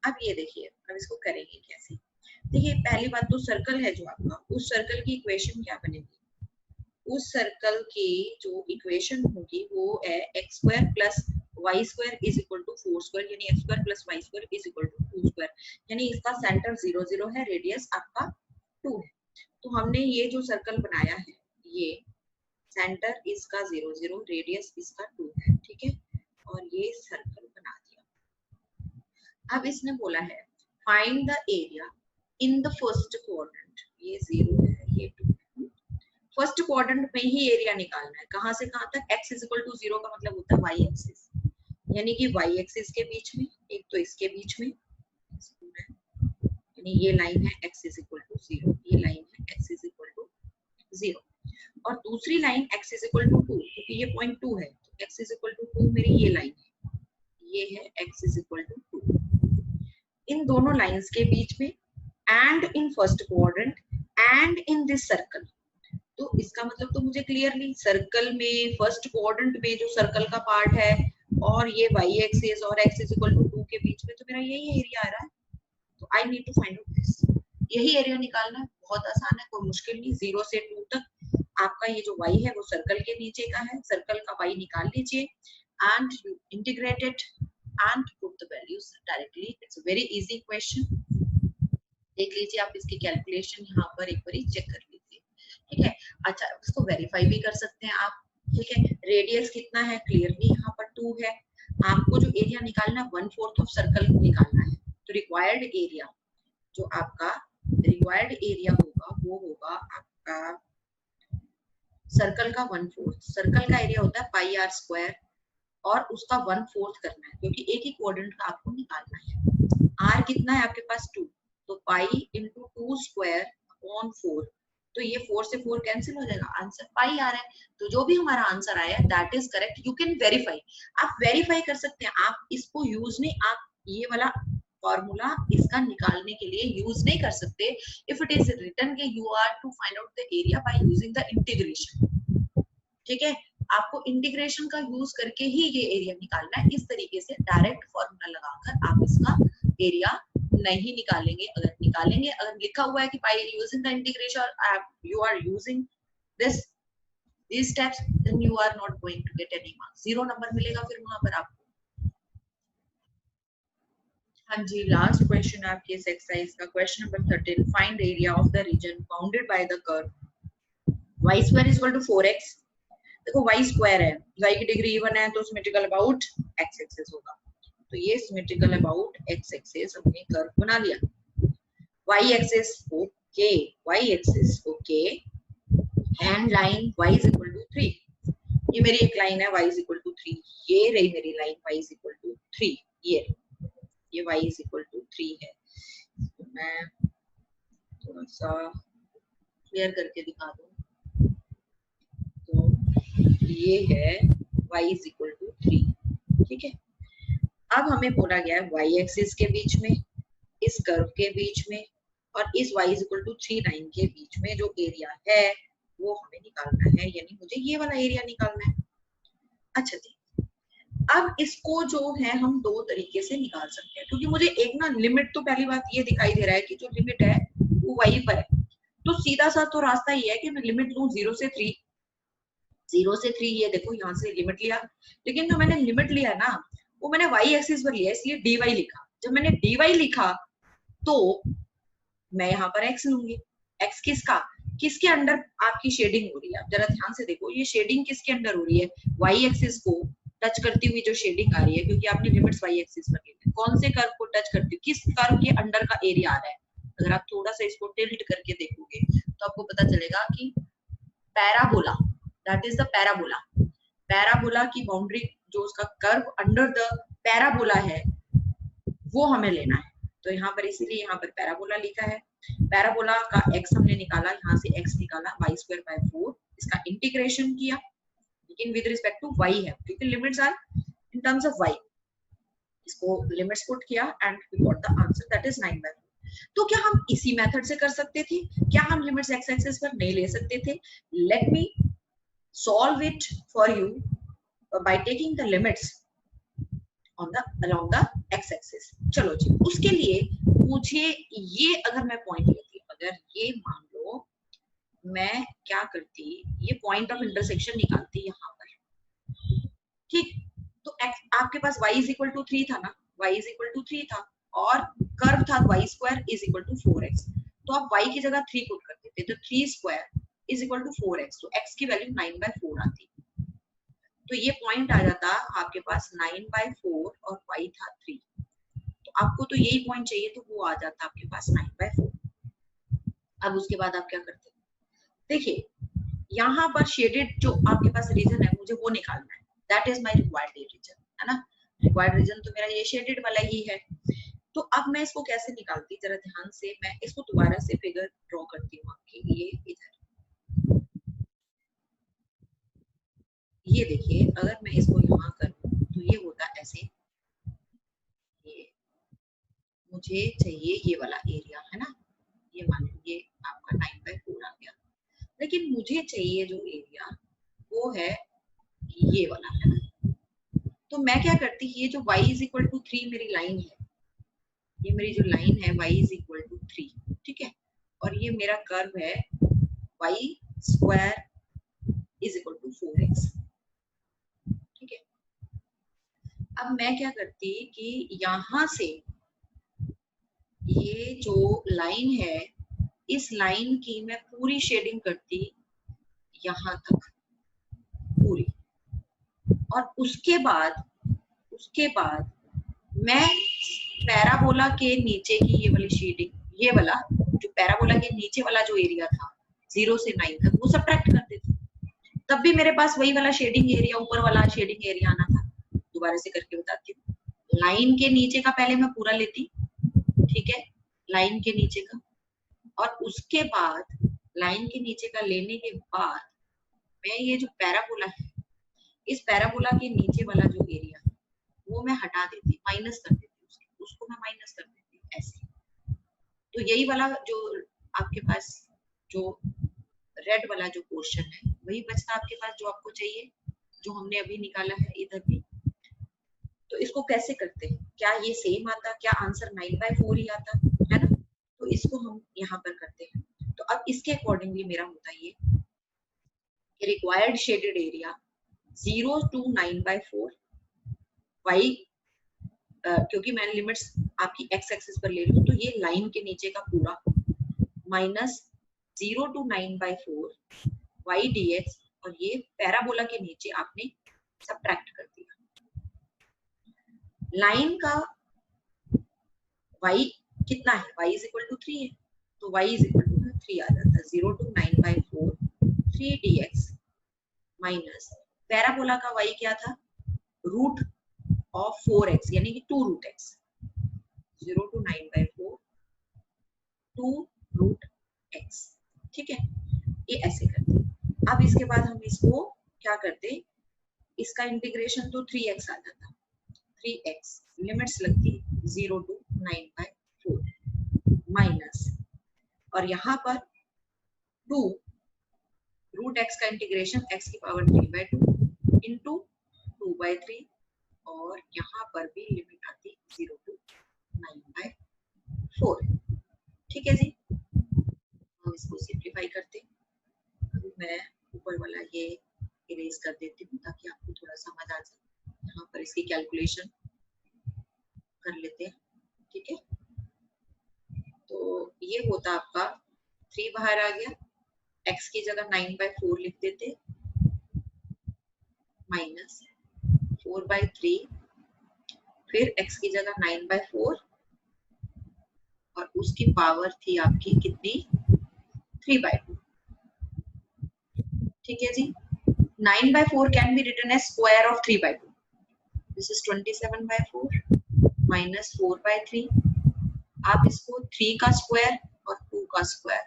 अब ये देखिए, अब इसको करेंगे कैसे। देखिए पहली बात तो सर्कल है जो आपका, उस सर्कल की इक्वेशन क्या बनेगी, उस सर्कल की जो इक्वेशन होगी वो है x square plus y square is equal to 4 square, यानी x square plus y square is equal to 2 square, यानी इसका सेंटर 0 0 है, रेडियस आपका 2 है। तो हमने ये जो सर्कल बनाया है, ये सेंटर इसका 0 0, रेडियस इसका 2 है, ठीक है। और ये सर्कल बना दिया। अब इसने बोला है find the area in the first quadrant, ये 0 है, ये 2 है। फर्स्ट क्वाड्रेंट में ही एरिया निकालना है, कहां से कहां तक, x is equal to 0 का मतलब होता है y एक्सिस, यानी कि y एक्सिस के बीच में, एक तो इसके बीच में, यानी ये लाइन है x is equal to 0, ये लाइन है x is equal to 0, और दूसरी line x is equal to 2, क्योंकि ये पॉइंट 2 है, तो x is equal to 2 मेरी ये लाइन है, ये है x is equal to 2। इन दोनों लाइंस के बीच में, and in first quadrant and in this circle, तो इसका मतलब तो मुझे क्लियरली सर्कल में फर्स्ट क्वाड्रेंट में जो सर्कल का पार्ट है और ये y एक्सिस और x is equal to 2 के बीच में तो मेरा यही एरिया आ रहा है, तो I need to find out this, यही एरिया निकालना है। बहुत आसान है, कोई मुश्किल नहीं। 0 से 2 तक आपका ये जो y है वो सर्कल के नीचे का है, सर्कल का y निकाल लीजिए and you integrate it and put the values directly. It's a very easy question, देख लीजिए आप इसकी कैलकुलेशन यहाँ पर एक बार चेक कर लीजिए, ठीक है। अच्छा, इसको वेरीफाई भी कर सकते हैं आप, ठीक है। रेडियस कितना है, क्लियरली यहाँ पर 2 है। आपको जो एरिया निकालना 1/4 ऑफ सर्कल निकालना है, तो रिक्वायर्ड एरिया जो आपका रिक्वायर्ड एरिया होगा वो होगा आपका सर्कल का 1/4। सर्कल का एरिया होता है पाई आर स्क्वायर, और उसका 1/4 करना है, क्योंकि एक ही क्वाड्रेंट का आपको निकालना है। आर कितना है आपके पास 2, तो पाई इंटू 2 स्क्वायर अपॉन 4, तो ये 4 से 4 कैंसिल हो जाएगा, आंसर पाई आ रहा है। तो जो भी हमारा आंसर आया that is correct. You can verify, आप वेरीफाई कर सकते हैं, आप इसको यूज नहीं, आप ये वाला फॉर्मूला इसका निकालने के लिए यूज नहीं कर सकते। इफ इट इज रिटन के you are to find out the area by using the integration, ठीक है। आपको इंटीग्रेशन का यूज करके ही ये एरिया निकालना है। इस तरीके से डायरेक्ट फॉर्मूला लगाकर आप इसका एरिया नहीं निकालेंगे। अगर निकालेंगे, अगर लिखा हुआ है कि by using the integration you are using these steps, then you are not going to get any marks, 0 number मिलेगा फिर वहां पर आपको। हाँ जी, लास्ट क्वेश्चन आपके इस एक्सरसाइज का, question number 13, find area of the region bounded by the curve y square is equal to 4x। देखो y स्क्वायर है, y की डिग्री इवन है तो सिमेट्रिकल अबाउट x एक्सिस होगा, तो ये सिमेट्रिकल अबाउट x एक्सिस हमने कर्व बना लिया। y axis okay, y axis okay, and line y is equal to 3, ये मेरी एक लाइन है y इज इक्वल टू 3, ये रही मेरी line y is equal to 3, ये y इज इक्वल टू 3 है। तो मैं थोड़ा सा क्लियर करके दिखा दूं, तो ये है y इज इक्वल टू 3, ठीक है। अब हमें बोला गया है y एक्सिस के बीच में, इस कर्व के बीच में और इस y is equal to 3 line के बीच में जो एरिया है वो हमें निकालना है, यानी मुझे ये वाला एरिया निकालना है। अच्छा जी, अब इसको जो है हम दो तरीके से निकाल सकते हैं, क्योंकि मुझे एक ना लिमिट, तो पहली बात ये दिखाई दे रहा है कि जो लिमिट है वो वहीं पर है, तो सीधा सा तो रास्ता ये है कि मैं लिमिट लूं 0 से 3, 0 से 3, ये देखो यहाँ से लिमिट लिया, लेकिन जो मैंने लिमिट लिया ना वो मैंने y एक्सिस पर लिया, इसलिए dy लिखा। जब मैंने dy लिखा तो मैं यहाँ पर x लूंगी, x किसका, किसके अंडर आपकी शेडिंग हो रही है, आप जरा ध्यान से देखो, ये शेडिंग किसके अंडर हो रही है, y एक्सिस को टच करती हुई जो शेडिंग आ रही है, क्योंकि आपने लिमिट्स y एक्सिस पर ली है। कौन से कर्व को टच करती हुई, किस कर्व के अंडर का एरिया आ रहा है, अगर आप थोड़ा सा इसको टिल्ट करके देखोगे तो आपको पता चलेगा कि parabola, that is the parabola, parabola की बाउंड्री जो उसका कर्व अंडर द पैराबोला है वो हमें लेना है। तो यहाँ पर इसीलिए यहाँ पर पैराबोला लिखा है, पैराबोला का x हमने निकाला, यहाँ से x निकाला y स्क्वायर बाय 4, इसका इंटीग्रेशन किया, लेकिन विद रिस्पेक्ट टू y है, क्योंकि limits are in terms of y, इसको लिमिट्स पुट किया and we got the answer that is 9/4। तो क्या हम इसी मेथड से कर सकते थे, क्या हम लिमिट्स x एक्सिस पर नहीं ले सकते थे? Let me solve it for you by taking the limits on the along the x axis। चलो जी, उसके लिए मुझे ये, अगर मैं पॉइंट लेती, अगर ये मान लो मैं क्या करती, ये पॉइंट ऑफ इंटरसेक्शन निकालती यहाँ पर, ठीक, तो आपके पास y इज इक्वल टू 3 था ना, y इज इक्वल टू 3 था और कर्व था y square is equal to 4x, तो आप y की जगह 3 पुट कर देते, तो 3 square is equal to 4x, तो x की वैल्यू 9/4 आती, तो ये पॉइंट आ जाता आपके पास 9/4 और y था 3, तो आपको तो यही पॉइंट चाहिए, तो वो आ जाता आपके पास 9/4। अब उसके बाद आप क्या करते हैं, देखिए यहाँ पर शेडेड जो आपके पास रीजन है मुझे वो निकालना है, that is my required region, है ना, रिक्वायर्ड रीजन तो मेरा ये शेडेड वाला ही है। तो अब मैं इसको कैसे निकालती, जरा ध्यान से, मैं इसको दोबारा से फिगर ड्रॉ करती हूँ आपके लिए इधर, ये देखिए, अगर मैं इसको यहाँ करूँ तो ये होता ऐसे, ये मुझे चाहिए ये वाला एरिया, है ना, ये मान लीजिए आपका 9/4 आ गया, लेकिन मुझे चाहिए जो एरिया वो है ये वाला, है ना, तो मैं क्या करती, ये जो y इज इक्वल टू 3 मेरी लाइन है, ये मेरी जो लाइन है y इज इक्वल टू 3, ठीक है, और ये मेरा कर्व है y square is equal to 4x, ठीक है। अब मैं क्या करती कि यहाँ से ये जो लाइन है, इस लाइन की मैं पूरी शेडिंग करती यहाँ तक पूरी, और उसके बाद मैं पैराबोला के नीचे की ये वाली शेडिंग, ये वाला जो पैराबोला के नीचे वाला जो एरिया था 0 से 9 तक, वो सबट्रैक्ट कर देती, तब भी मेरे पास वही वाला शेडिंग एरिया, ऊपर वाला शेडिंग एरिया आना था। दोबारा से करके बताती हूँ, लाइन के नीचे का पहले मैं पूरा लेती, ठीक है, लाइन के नीचे का, और उसके बाद लाइन के नीचे का लेने के बाद मैं ये जो पैराबोला है, इस पैराबोला के नीचे वाला जो एरिया है वो मैं हटा देती, माइनस कर देती, उसको मैं माइनस कर देती ऐसे, तो यही वाला जो आपके पास जो रेड वाला जो पोर्शन है वही बचता आपके पास, जो आपको चाहिए, जो हमने अभी निकाला है इधर भी। तो इसको कैसे करते हैं, क्या ये सेम आता, क्या आंसर 9/4 ही आता, है ना, तो इसको हम यहाँ पर करते हैं। तो अब इसके अकॉर्डिंगली मेरा होता है ये required shaded area 0 to 9/4 y क्योंकि मैं लिमिट्स आपकी एक्स एक्सिस पर ले रही हूँ, तो ये लाइन के नीचे का पूरा माइनस 0 to 9/4 y dx, और ये पैराबोला के नीचे आपने सब्ट्रैक्ट कर दिया। लाइन का y कितना है, y इज इक्वल टू 3 है, तो y इज इक्वल टू 3 आ जाता है। 0 to 9/4 3 dx माइनस पैराबोला का y क्या था, रूट ऑफ 4x यानी कि 2 root x। 0 to 9/4 2 root x, ठीक है, ये ऐसे करते हैं। अब इसके बाद हम इसको क्या करते, इसका इंटीग्रेशन तो 3x आ जाता, 3x लिमिट्स लगती 0 to 9/4 माइनस, और यहाँ पर 2 रूट x का इंटीग्रेशन x की पावर 3/2 इंटू 2/3, और यहाँ पर भी लिमिट आती 0 to 9/4। ठीक है जी, हम इसको सिंप्लीफाई करते हैं। अभी मैं ऊपर वाला ये इरेज कर देती हूँ ताकि आपको थोड़ा समझ आ जाए। यहाँ पर इसकी कैलकुलेशन कर लेते हैं, ठीक है। तो ये होता आपका 3 बाहर आ गया, x की जगह 9/4 लिख देते, माइनस 4/3, फिर x की जगह 9/4 और उसकी पावर थी आपकी कितनी, 3/2। ठीक है जी, 9/4 can be written as square of 3/2। This is 27/4 minus 4/3। आप इसको 3 का स्क्वायर और 2 का स्क्वायर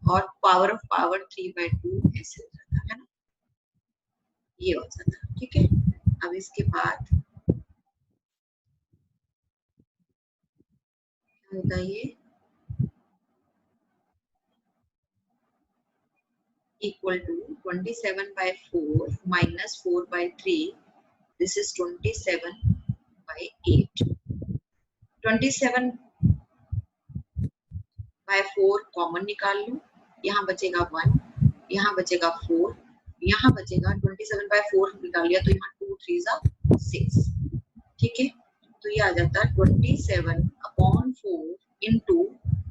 और पावर ऑफ पावर 3/2 ऐसे हो जाता है ना, ये हो जाता है। ठीक है, अब इसके बाद क्या होता है, ये equal to 27/4 minus 4/3. This is 27/8. 27/4 common निकाल लो, यहाँ बचेगा 1, यहाँ बचेगा 4, यहाँ बचेगा 27/4 निकाल लिया तो यहाँ 2 3 6। ठीक है, तो ये आ जाता है 27/4 इंटू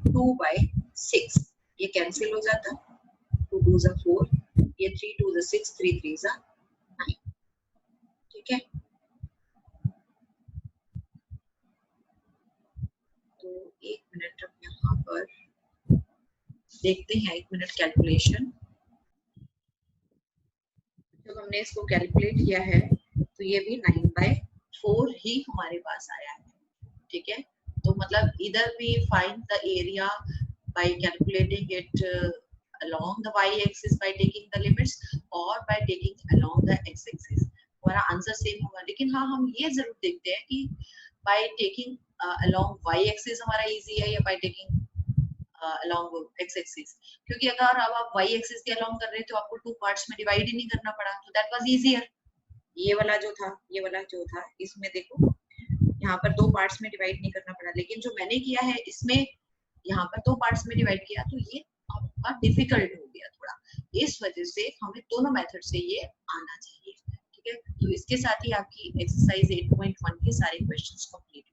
2/6। ये कैंसिल हो जाता, 2 2 4, ये 3 2 6, 3 3 9। ठीक है, तो 1 मिनट हम यहाँ पर देखते हैं, 1 मिनट कैलकुलेशन। जब हमने इसको कैलकुलेट किया है तो ये भी 9/4 ही हमारे पास आया है। ठीक है, तो मतलब इधर भी find the area by calculating it along the y-axis by taking the limits or by taking along the x-axis, हमारा आंसर सेम होगा। लेकिन हाँ, हम ये जरूर देखते हैं कि by taking along y-axis हमारा इजी है या by taking along x-axis, क्योंकि अगर अब आप y-axis के along कर रहे हैं तो आपको 2 पार्ट्स में डिवाइड ही नहीं करना पड़ा, तो that was easier। ये वाला जो था इसमें देखो यहाँ पर 2 पार्ट्स में डिवाइड नहीं करना पड़ा, लेकिन जो मैंने किया है इसमें यहाँ पर 2 पार्ट्स में डिवाइड किया, तो ये आपका डिफिकल्ट हो गया थोड़ा। इस वजह से हमें दोनों मेथड से ये आना चाहिए। ठीक है, तो इसके साथ ही आपकी एक्सरसाइज 8.1 के सारे क्वेश्चंस कंप्लीट